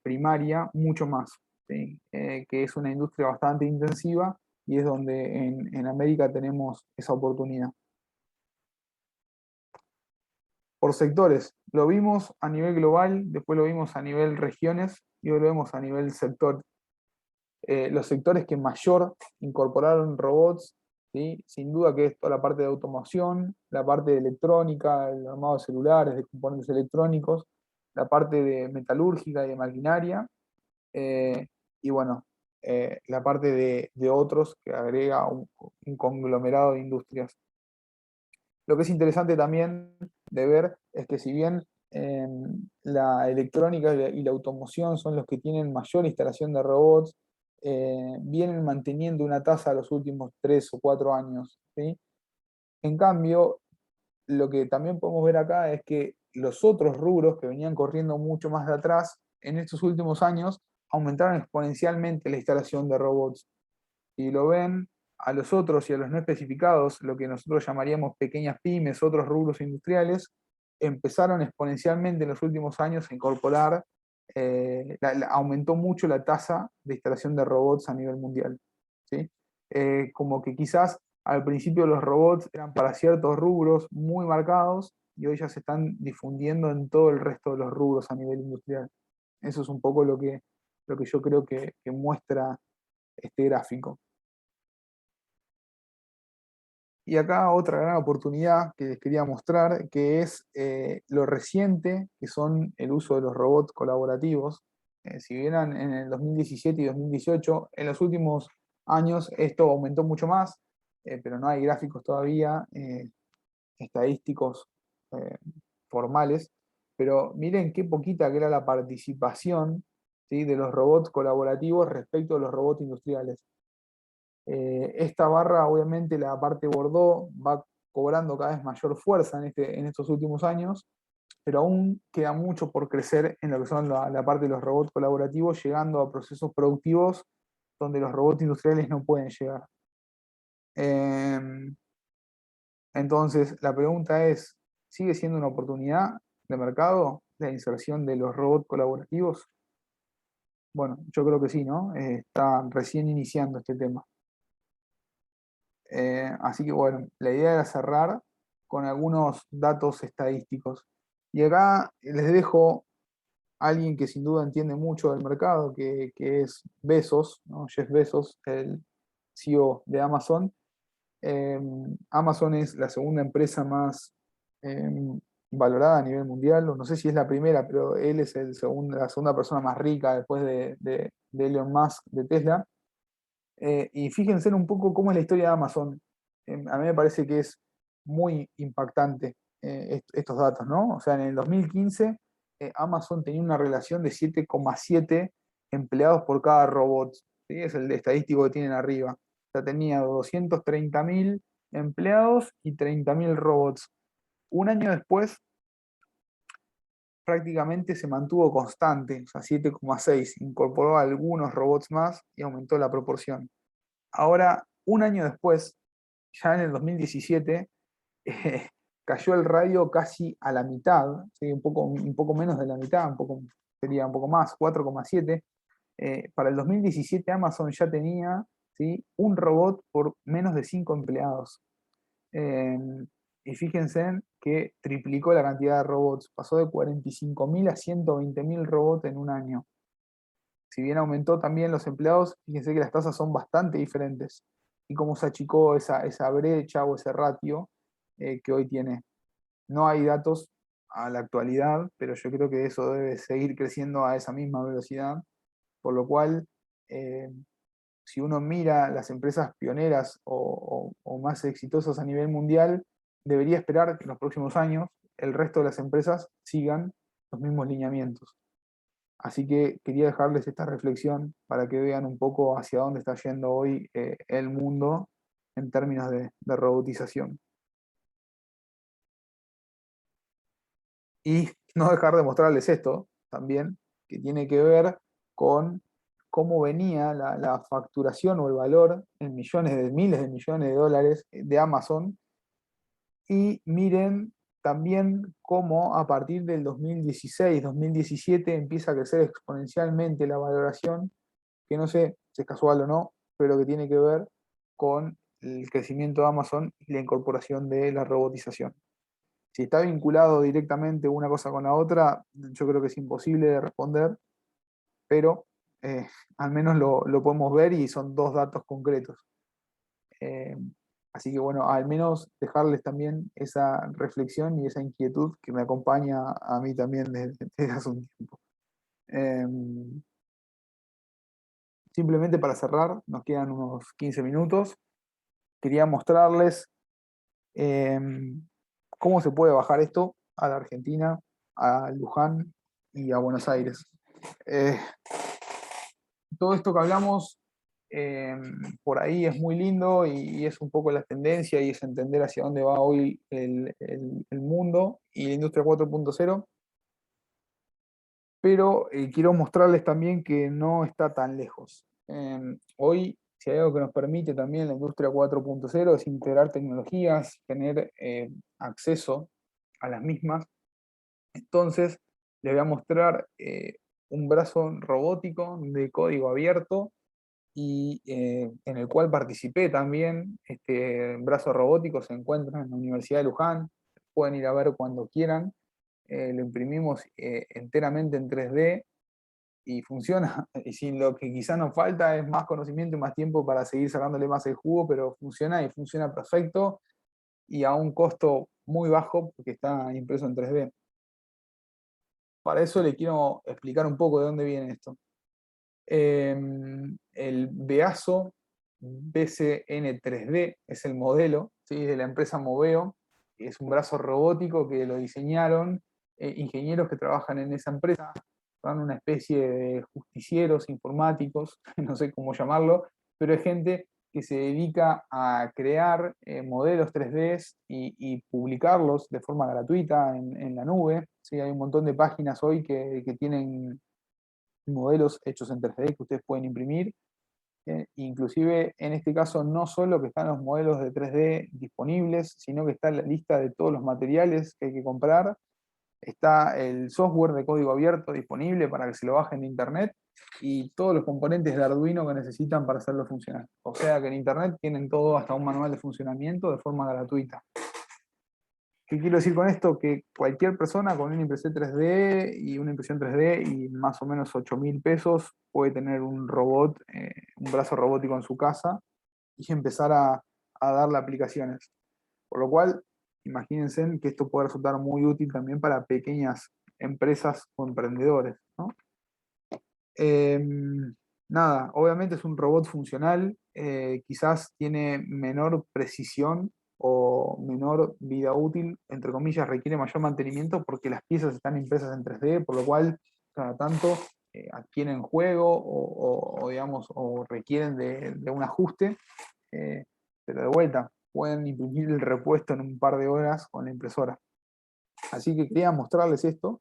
primaria mucho más, ¿sí? Que es una industria bastante intensiva y es donde en América tenemos esa oportunidad. Por sectores, lo vimos a nivel global, después lo vimos a nivel regiones y hoy lo vemos a nivel sector. Los sectores que mayor incorporaron robots, ¿sí?, sin duda que es toda la parte de automoción, la parte de electrónica, el armado de celulares, de componentes electrónicos, la parte de metalúrgica y de maquinaria, eh, y bueno, la parte de otros que agrega un conglomerado de industrias. Lo que es interesante también de ver es que si bien la electrónica y la automoción son los que tienen mayor instalación de robots, vienen manteniendo una tasa los últimos 3 o 4 años, ¿sí? En cambio, lo que también podemos ver acá es que los otros rubros que venían corriendo mucho más de atrás, en estos últimos años aumentaron exponencialmente la instalación de robots. Y lo ven a los otros y a los no especificados, lo que nosotros llamaríamos pequeñas pymes, otros rubros industriales, empezaron exponencialmente en los últimos años a incorporar, aumentó mucho la tasa de instalación de robots a nivel mundial, ¿sí? Como que quizás al principio los robots eran para ciertos rubros muy marcados y hoy ya se están difundiendo en todo el resto de los rubros a nivel industrial. Eso es un poco lo que yo creo que muestra este gráfico. Y acá otra gran oportunidad que les quería mostrar, que es lo reciente que son el uso de los robots colaborativos. Si vieran en el 2017 y 2018, en los últimos años esto aumentó mucho más, pero no hay gráficos todavía estadísticos eh, formales. Pero miren qué poquita que era la participación, ¿sí?, de los robots colaborativos respecto a los robots industriales. Esta barra, obviamente, la parte Bordeaux va cobrando cada vez mayor fuerza en estos últimos años, pero aún queda mucho por crecer en lo que son la parte de los robots colaborativos, llegando a procesos productivos donde los robots industriales no pueden llegar. Eh, entonces, la pregunta es, ¿sigue siendo una oportunidad de mercado la inserción de los robots colaborativos? Bueno, yo creo que sí, ¿no? Está recién iniciando este tema. Así que bueno, la idea era cerrar con algunos datos estadísticos. Y acá les dejo a alguien que sin duda entiende mucho del mercado, que es Bezos, ¿no? Jeff Bezos, CEO de Amazon. Amazon es la segunda empresa más valorada a nivel mundial, o no sé si es la primera, pero él es la segunda persona más rica después de Elon Musk de Tesla. Y fíjense un poco cómo es la historia de Amazon. A mí me parece que es muy impactante estos datos, ¿no? O sea, en el 2015 Amazon tenía una relación de 7,7 empleados por cada robot, ¿sí? Es el estadístico que tienen arriba. O sea, tenía 230.000 empleados y 30.000 robots. Un año después prácticamente se mantuvo constante, o sea, 7,6. Incorporó algunos robots más y aumentó la proporción. Ahora, un año después, ya en el 2017, eh, cayó el radio casi a la mitad, ¿sí? Un poco menos de la mitad, sería un poco más, 4,7. Para el 2017 Amazon ya tenía, ¿sí?, un robot por menos de 5 empleados. Eh, y fíjense que triplicó la cantidad de robots, pasó de 45.000 a 120.000 robots en un año. Si bien aumentó también los empleados, fíjense que las tasas son bastante diferentes. Y cómo se achicó esa brecha o ese ratio que hoy tiene. No hay datos a la actualidad, pero yo creo que eso debe seguir creciendo a esa misma velocidad. Por lo cual, eh, si uno mira las empresas pioneras o más exitosas a nivel mundial, debería esperar que en los próximos años el resto de las empresas sigan los mismos lineamientos. Así que quería dejarles esta reflexión para que vean un poco hacia dónde está yendo hoy el mundo en términos de robotización. Y no dejar de mostrarles esto también, que tiene que ver con cómo venía la facturación o el valor en millones de miles de millones de dólares de Amazon. Y miren también cómo a partir del 2016-2017 empieza a crecer exponencialmente la valoración, que no sé si es casual o no, pero que tiene que ver con el crecimiento de Amazon y la incorporación de la robotización. Si está vinculado directamente una cosa con la otra, yo creo que es imposible de responder, pero al menos lo podemos ver y son dos datos concretos. Eh, Así que bueno, al menos dejarles también esa reflexión y esa inquietud que me acompaña a mí también desde hace un tiempo. Eh, Simplemente para cerrar, nos quedan unos 15 minutos. Quería mostrarles eh, cómo se puede bajar esto a la Argentina, a Luján y a Buenos Aires. Eh, Todo esto que hablamos eh, por ahí es muy lindo y es un poco la tendencia y es entender hacia dónde va hoy el mundo y la industria 4.0, pero quiero mostrarles también que no está tan lejos. Hoy, si hay algo que nos permite también la industria 4.0 es integrar tecnologías, tener acceso a las mismas. Entonces, les voy a mostrar un brazo robótico de código abierto y en el cual participé también. Este brazo robótico se encuentra en la Universidad de Luján, pueden ir a ver cuando quieran. Lo imprimimos enteramente en 3D y funciona. Y sin lo que quizá nos falta es más conocimiento y más tiempo para seguir sacándole más el jugo, pero funciona y funciona perfecto y a un costo muy bajo porque está impreso en 3D. Para eso le quiero explicar un poco de dónde viene esto. El Beazo BCN3D es el modelo, ¿sí?, de la empresa Moveo. Es un brazo robótico que lo diseñaron ingenieros que trabajan en esa empresa. Son una especie de justicieros informáticos, no sé cómo llamarlo, pero es gente que se dedica a crear modelos 3D y publicarlos de forma gratuita en la nube. ¿Sí? Hay un montón de páginas hoy que tienen modelos hechos en 3D que ustedes pueden imprimir. Inclusive en este caso no solo que están los modelos de 3D disponibles, sino que está la lista de todos los materiales que hay que comprar. Está el software de código abierto disponible para que se lo bajen de internet y todos los componentes de Arduino que necesitan para hacerlo funcionar. O sea que en internet tienen todo, hasta un manual de funcionamiento de forma gratuita. ¿Qué quiero decir con esto? Que cualquier persona con una impresión 3D y una impresión 3D y más o menos 8.000 pesos puede tener un robot, un brazo robótico en su casa y empezar a darle aplicaciones. Por lo cual, imagínense que esto puede resultar muy útil también para pequeñas empresas o emprendedores, ¿no? Nada, obviamente es un robot funcional, quizás tiene menor precisión o menor vida útil, entre comillas, requiere mayor mantenimiento porque las piezas están impresas en 3D, por lo cual cada tanto adquieren juego digamos, o requieren de un ajuste, eh, pero de vuelta, pueden imprimir el repuesto en un par de horas con la impresora. Así que quería mostrarles esto,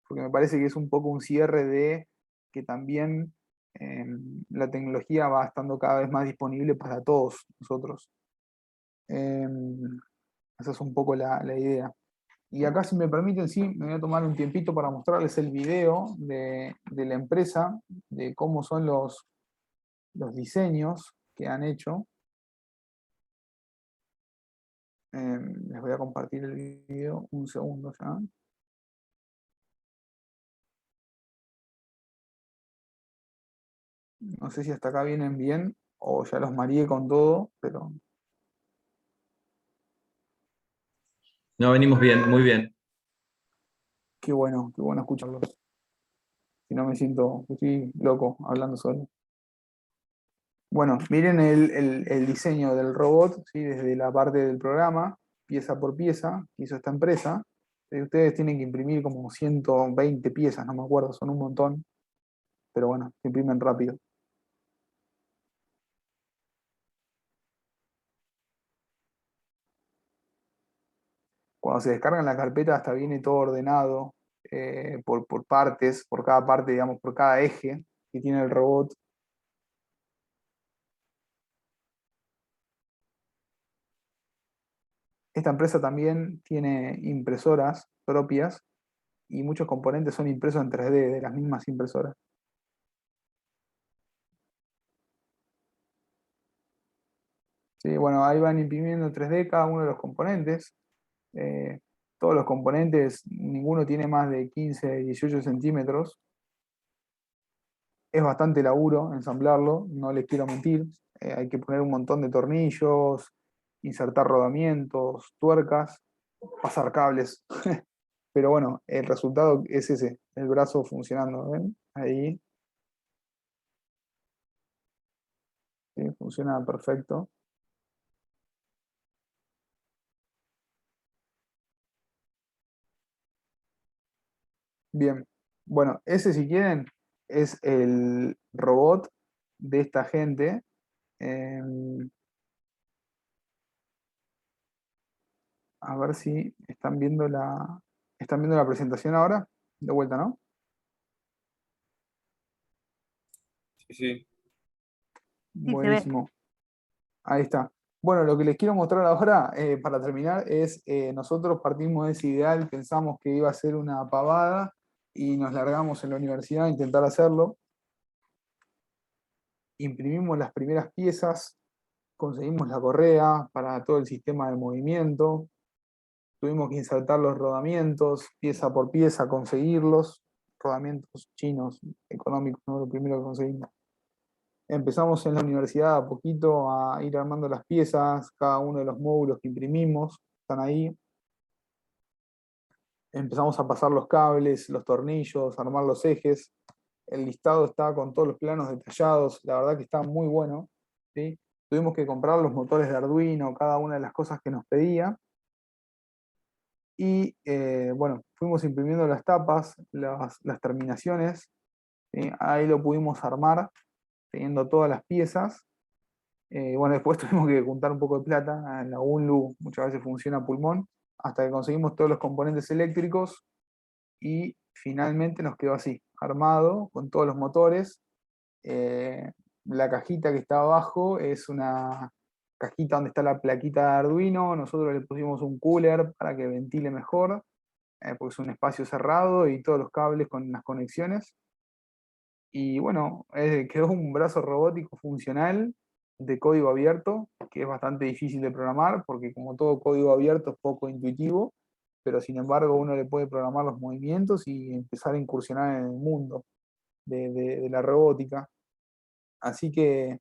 porque me parece que es un poco un cierre de que también eh, la tecnología va estando cada vez más disponible para todos nosotros. Eh, Esa es un poco la idea. Y acá, si me permiten, sí, me voy a tomar un tiempito para mostrarles el video de la empresa, de cómo son los diseños que han hecho. Les voy a compartir el video un segundo ya. No sé si hasta acá vienen bien o ya los mareé con todo, pero No, venimos bien, muy bien. qué bueno escucharlos. Si no me siento, estoy loco hablando solo. Bueno, miren el diseño del robot, ¿sí? Desde la parte del programa, pieza por pieza, que hizo esta empresa. Ustedes tienen que imprimir como 120 piezas, no me acuerdo, son un montón, pero bueno, se imprimen rápido. Cuando se descarga en la carpeta hasta viene todo ordenado por partes, por cada parte, digamos, por cada eje que tiene el robot. Esta empresa también tiene impresoras propias y muchos componentes son impresos en 3D de las mismas impresoras. Sí, bueno, ahí van imprimiendo en 3D cada uno de los componentes. Eh, Todos los componentes, ninguno tiene más de 15, 18 centímetros. Es bastante laburo ensamblarlo, no les quiero mentir. Hay que poner un montón de tornillos, insertar rodamientos, tuercas, pasar cables. Pero bueno, el resultado es ese, el brazo funcionando, ¿ven? Ahí, sí, funciona perfecto. Bien, bueno, ese si quieren es el robot de esta gente. Em, a ver si están viendo la presentación ahora. De vuelta, ¿no? Sí, sí. Sí, se ve. Buenísimo. Ahí está. Bueno, lo que les quiero mostrar ahora, para terminar, es nosotros partimos de ese ideal, pensamos que iba a ser una pavada y nos largamos en la universidad a intentar hacerlo. Imprimimos las primeras piezas, conseguimos la correa para todo el sistema de movimiento, tuvimos que insertar los rodamientos, pieza por pieza, conseguirlos, rodamientos chinos, económicos, ¿no? Lo primero que conseguimos. Empezamos en la universidad a poquito a ir armando las piezas, cada uno de los módulos que imprimimos, están ahí. Empezamos a pasar los cables, los tornillos, a armar los ejes. El listado está con todos los planos detallados, la verdad que está muy bueno, ¿sí? Tuvimos que comprar los motores de Arduino, cada una de las cosas que nos pedía. Y bueno, fuimos imprimiendo las tapas, las terminaciones, ¿sí? Ahí lo pudimos armar, teniendo todas las piezas. Bueno, después tuvimos que juntar un poco de plata, en la UNLU muchas veces funciona a pulmón, hasta que conseguimos todos los componentes eléctricos y finalmente nos quedó así, armado, con todos los motores. Eh, la cajita que está abajo es una cajita donde está la plaquita de Arduino, nosotros le pusimos un cooler para que ventile mejor, porque es un espacio cerrado y todos los cables con las conexiones. Y bueno, quedó un brazo robótico funcional de código abierto, que es bastante difícil de programar, porque como todo código abierto es poco intuitivo, pero sin embargo uno le puede programar los movimientos y empezar a incursionar en el mundo de la robótica. Así que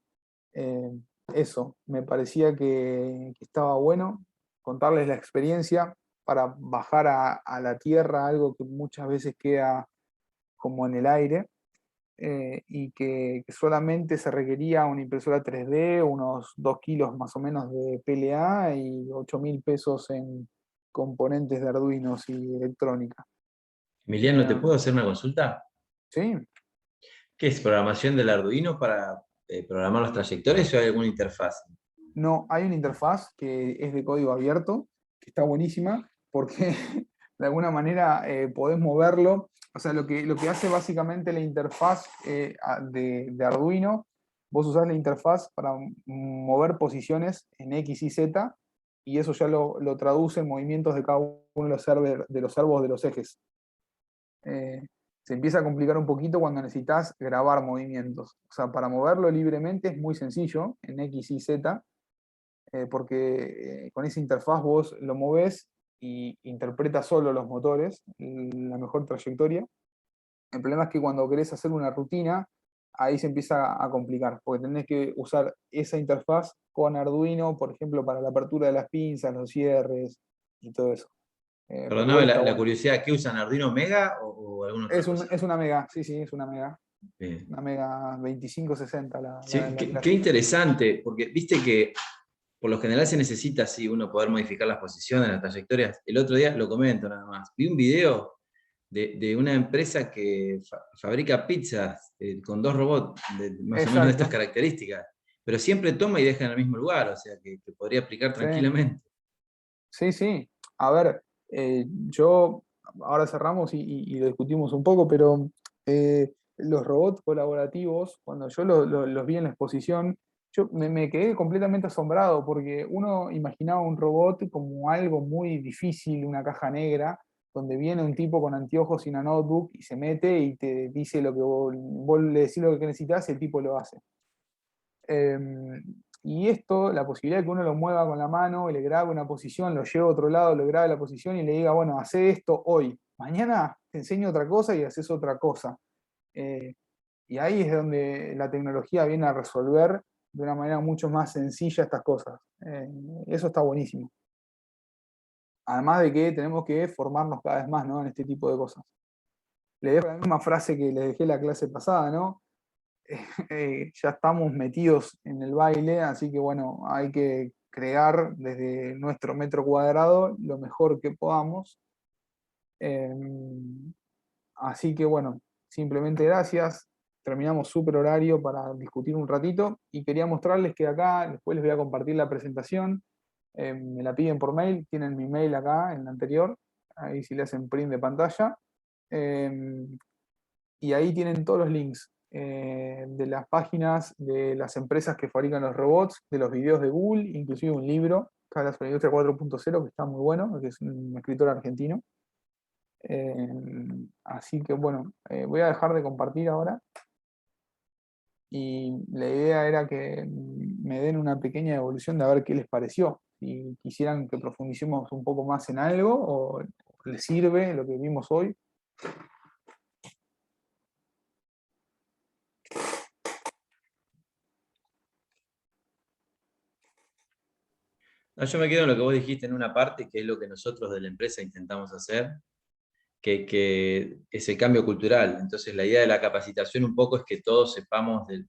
eso, me parecía que estaba bueno contarles la experiencia para bajar a la tierra algo que muchas veces queda como en el aire, y que solamente se requería una impresora 3D, unos 2 kilos más o menos de PLA y 8.000 pesos en componentes de Arduinos y electrónica. Emiliano, ¿te puedo hacer una consulta? Sí, ¿Qué es programación del Arduino para programar las trayectorias o hay alguna interfaz? no, hay una interfaz que es de código abierto, que está buenísima, porque de alguna manera podés moverlo. O sea, lo que hace básicamente la interfaz de Arduino, vos usás la interfaz para mover posiciones en X y Z, y eso ya lo traduce en movimientos de cada uno de los servos de los ejes. Eh, Se empieza a complicar un poquito cuando necesitas grabar movimientos. O sea, para moverlo libremente es muy sencillo en X y Z, porque con esa interfaz vos lo movés y interpreta solo los motores, la mejor trayectoria. El problema es que cuando querés hacer una rutina, ahí se empieza a complicar, porque tenés que usar esa interfaz con Arduino, por ejemplo, para la apertura de las pinzas, los cierres y todo eso. Pero Perdóname igual está la bueno. curiosidad, ¿qué usan? ¿Arduino Mega o alguna otra cosa? Es una Mega, sí, sí, es una Mega. Bien. Una Mega 2560 Sí, la qué clásica. interesante, porque viste que por lo general se necesita así uno poder modificar las posiciones, las trayectorias. El otro día lo comento nada más. Vi un video de una empresa que fabrica pizzas con 2 robots más o menos de estas Exacto, características, pero siempre toma y deja en el mismo lugar, o sea que podría aplicar sí. tranquilamente. Sí, sí. A ver, yo, ahora cerramos y lo discutimos un poco, pero los robots colaborativos, cuando yo los vi en la exposición, yo me quedé completamente asombrado porque uno imaginaba un robot como algo muy difícil, una caja negra, donde viene un tipo con anteojos y una notebook y se mete y te dice lo que vos le decís lo que necesitas y el tipo lo hace. Y esto, la posibilidad de que uno lo mueva con la mano, y le grabe una posición, lo lleve a otro lado, lo grabe la posición y le diga, bueno, hace esto hoy. Mañana te enseño otra cosa y haces otra cosa. Eh, y ahí es donde la tecnología viene a resolver de una manera mucho más sencilla estas cosas. Eso está buenísimo. Además de que tenemos que formarnos cada vez más, ¿no?, en este tipo de cosas. Le dejo la misma frase que le dejé la clase pasada, ¿no? Ya estamos metidos en el baile, así que bueno, hay que crear desde nuestro metro cuadrado lo mejor que podamos. Eh, Así que bueno, simplemente gracias. Terminamos súper horario para discutir un ratito y quería mostrarles que acá, después les voy a compartir la presentación. Me la piden por mail, tienen mi mail acá en la anterior, ahí si le hacen print de pantalla. Eh, y ahí tienen todos los links de las páginas de las empresas que fabrican los robots, de los videos de Google, inclusive un libro que habla sobre la industria 4.0 que está muy bueno, que es un escritor argentino. Así que bueno, voy a dejar de compartir ahora y la idea era que me den una pequeña evolución de a ver qué les pareció. Si quisieran que profundicemos un poco más en algo o les sirve lo que vimos hoy. No, yo me quedo en lo que vos dijiste en una parte, que es lo que nosotros de la empresa intentamos hacer, que es el cambio cultural. Entonces, la idea de la capacitación un poco es que todos sepamos de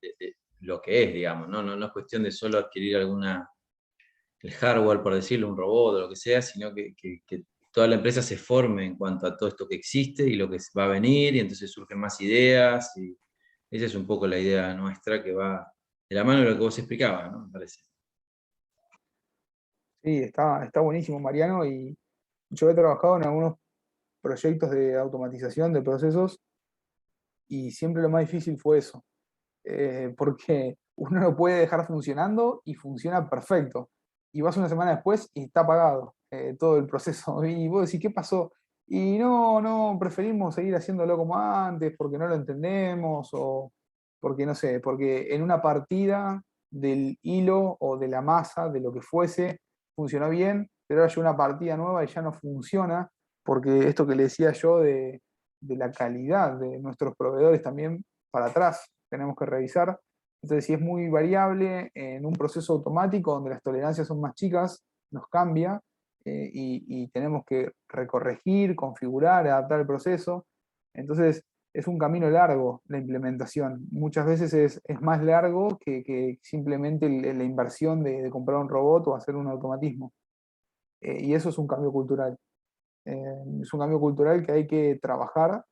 lo que es, digamos, ¿no? No es cuestión de solo adquirir el hardware, por decirlo, un robot o lo que sea, sino que toda la empresa se forme en cuanto a todo esto que existe y lo que va a venir, y entonces surgen más ideas, y esa es un poco la idea nuestra que va de la mano de lo que vos explicabas, ¿no? Me parece. Sí, está buenísimo, Mariano, y yo he trabajado en algunos proyectos de automatización de procesos y siempre lo más difícil fue eso, porque uno lo puede dejar funcionando y funciona perfecto, y vas una semana después y está apagado todo el proceso, y vos decís, ¿qué pasó? Y no, preferimos seguir haciéndolo como antes porque no lo entendemos, o porque no sé, porque en una partida del hilo o de la masa, de lo que fuese, funcionó bien, pero ahora hay una partida nueva y ya no funciona, porque esto que le decía yo de la calidad de nuestros proveedores también para atrás tenemos que revisar. Entonces, si es muy variable en un proceso automático donde las tolerancias son más chicas, nos cambia y tenemos que recorregir, configurar, adaptar el proceso. Entonces, es un camino largo la implementación. Muchas veces es más largo que simplemente la inversión de comprar un robot o hacer un automatismo. Y eso es un cambio cultural. Es un cambio cultural que hay que trabajar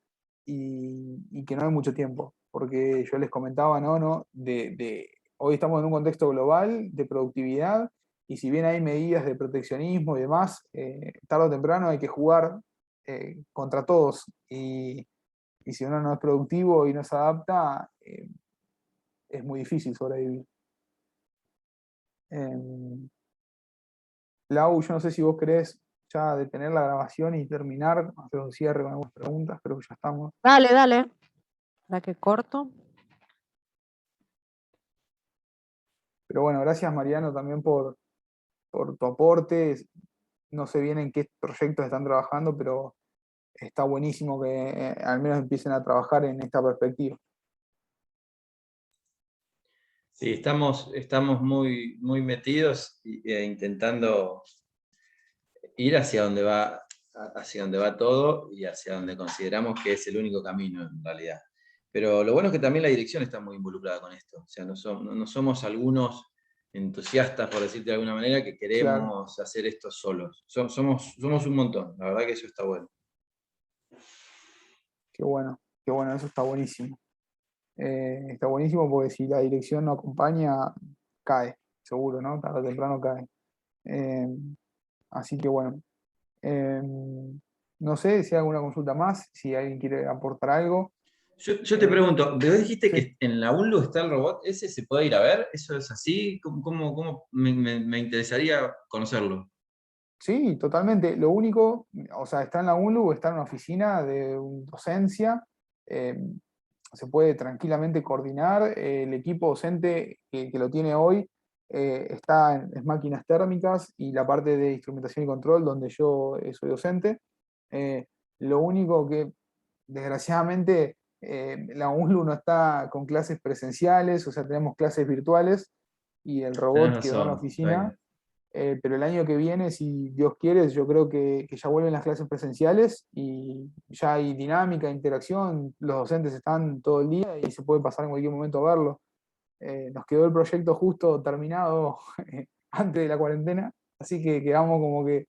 y que no hay mucho tiempo, porque yo les comentaba, ¿no? Hoy estamos en un contexto global de productividad y si bien hay medidas de proteccionismo y demás, tarde o temprano hay que jugar contra todos y si uno no es productivo y no se adapta, es muy difícil sobrevivir. Lau, yo no sé si vos querés ya detener la grabación y terminar, hacer un cierre con algunas preguntas, creo que ya estamos. Dale, dale. La que corto. Pero bueno, gracias Mariano también por tu aporte. No sé bien en qué proyectos están trabajando, pero está buenísimo que al menos empiecen a trabajar en esta perspectiva. Sí, estamos muy, muy metidos intentando ir hacia donde va todo y hacia donde consideramos que es el único camino en realidad. Pero lo bueno es que también la dirección está muy involucrada con esto. O sea, no somos algunos entusiastas, por decirte de alguna manera, que Claro, queremos hacer esto solos. Somos un montón, la verdad que eso está bueno. qué bueno, eso está buenísimo. Está buenísimo porque si la dirección no acompaña, cae, seguro, ¿no? Tarde o temprano cae. Eh, Así que bueno, eh, no sé si hay alguna consulta más, si alguien quiere aportar algo. Yo te Eh, pregunto, vos dijiste sí, que en la UNLU está el robot, ¿ese se puede ir a ver? ¿Eso es así? ¿Cómo? Me interesaría conocerlo. sí, totalmente. Lo único, o sea, está en la UNLU, está en una oficina de docencia, eh, se puede tranquilamente coordinar. El equipo docente que lo tiene hoy está en máquinas térmicas y la parte de instrumentación y control, donde yo soy docente. Eh, lo único que, desgraciadamente, la UNLU no está con clases presenciales, o sea, tenemos clases virtuales y el Tenés robot quedó en la razón, está oficina. bien. Pero el año que viene, si Dios quiere, yo creo que ya vuelven las clases presenciales y ya hay dinámica, interacción, los docentes están todo el día y se puede pasar en cualquier momento a verlo. Nos quedó el proyecto justo terminado antes de la cuarentena, así que quedamos como que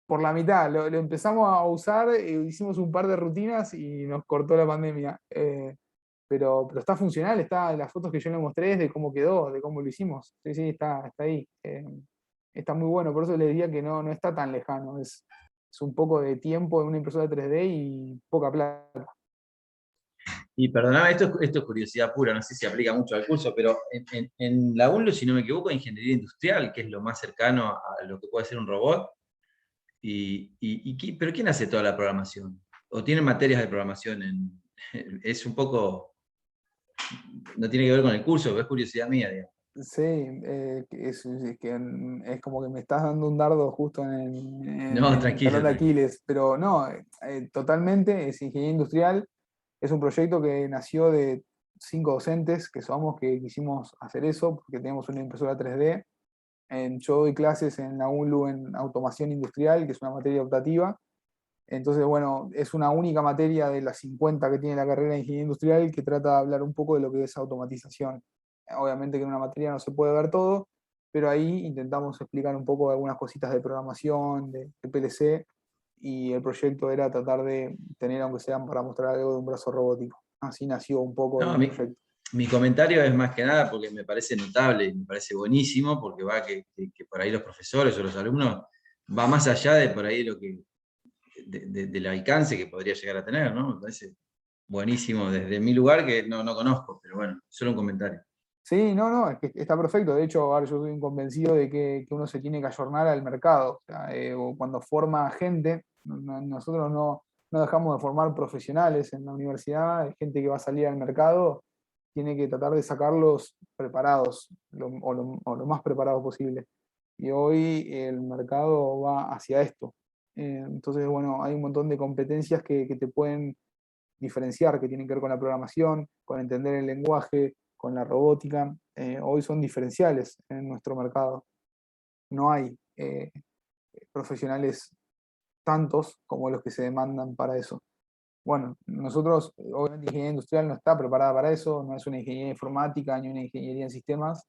por la mitad. Lo empezamos a usar, hicimos un par de rutinas y nos cortó la pandemia. Pero está funcional, está las fotos que yo le mostré es de cómo quedó, de cómo lo hicimos. Sí, sí, está ahí. Está muy bueno, por eso les diría que no está tan lejano. Es un poco de tiempo en una impresora 3D y poca plata. Y perdoname, esto es curiosidad pura, no sé si aplica mucho al curso, pero en la UNLU, si no me equivoco, hay ingeniería industrial, que es lo más cercano a lo que puede ser un robot. ¿Pero quién hace toda la programación? ¿O tienen materias de programación? Es un poco, no tiene que ver con el curso, pero es curiosidad mía, digamos. Sí, es como que me estás dando un dardo justo No, en el talón tranquilo, de tranquilo. Aquiles, pero no, totalmente es ingeniería industrial. Es un proyecto que nació de 5 docentes que somos, que quisimos hacer eso, porque tenemos una impresora 3D. Yo doy clases en la UNLU en automación industrial, que es una materia optativa. Entonces, bueno, es una única materia de las 50 que tiene la carrera de ingeniería industrial que trata de hablar un poco de lo que es automatización. Obviamente que en una materia no se puede ver todo, pero ahí intentamos explicar un poco algunas cositas de programación, de PLC, y el proyecto era tratar de tener, aunque sean para mostrar algo de un brazo robótico. Así nació un poco No, el proyecto. mi comentario es más que nada porque me parece notable y me parece buenísimo, porque va que por ahí los profesores o los alumnos va más allá de por ahí lo que, del alcance que podría llegar a tener, ¿no? Me parece buenísimo desde mi lugar que no conozco, pero bueno, solo un comentario. Sí, no, es que está perfecto. De hecho, ahora yo soy un convencido de que uno se tiene que ayornar al mercado. O sea, o cuando forma gente, nosotros no dejamos de formar profesionales en la universidad, hay gente que va a salir al mercado, tiene que tratar de sacarlos preparados, o lo más preparados posible. Y hoy el mercado va hacia esto. Entonces, bueno, hay un montón de competencias que te pueden diferenciar, que tienen que ver con la programación, con entender el lenguaje, con la robótica, hoy son diferenciales en nuestro mercado. No hay profesionales tantos como los que se demandan para eso. Bueno, nosotros, obviamente, ingeniería industrial no está preparada para eso, no es una ingeniería informática, ni una ingeniería en sistemas,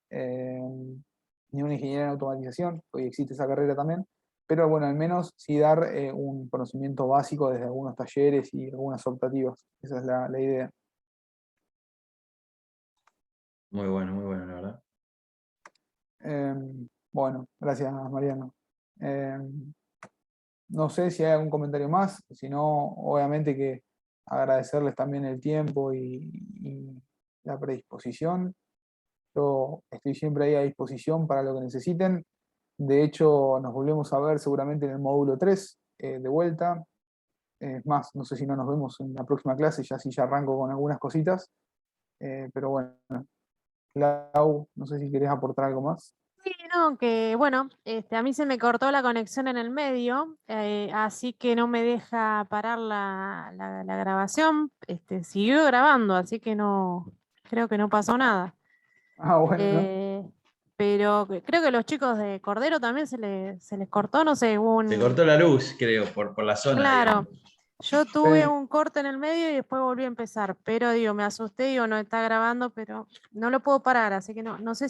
ni una ingeniería en automatización, hoy existe esa carrera también, pero bueno, al menos sí dar un conocimiento básico desde algunos talleres y algunas optativas. Esa es la idea. Muy bueno, la verdad. Bueno, gracias, Mariano. No sé si hay algún comentario más, si no, obviamente que agradecerles también el tiempo y la predisposición. Yo estoy siempre ahí a disposición para lo que necesiten. De hecho, nos volvemos a ver seguramente en el módulo 3 de vuelta. Es más, no sé si no nos vemos en la próxima clase, ya sí ya arranco con algunas cositas. Pero bueno, Clau, no sé si querés aportar algo más. Sí, no, que bueno, a mí se me cortó la conexión en el medio, así que no me deja parar la grabación. Siguió grabando, así que no, creo que no pasó nada. Ah, bueno, Eh, pero creo que los chicos de Cordero también se les cortó, no sé, Se cortó la luz, creo, por la zona, claro, digamos. yo tuve sí. un corte en el medio y después volví a empezar, pero digo, me asusté, digo, no está grabando, pero no lo puedo parar, así que no sé si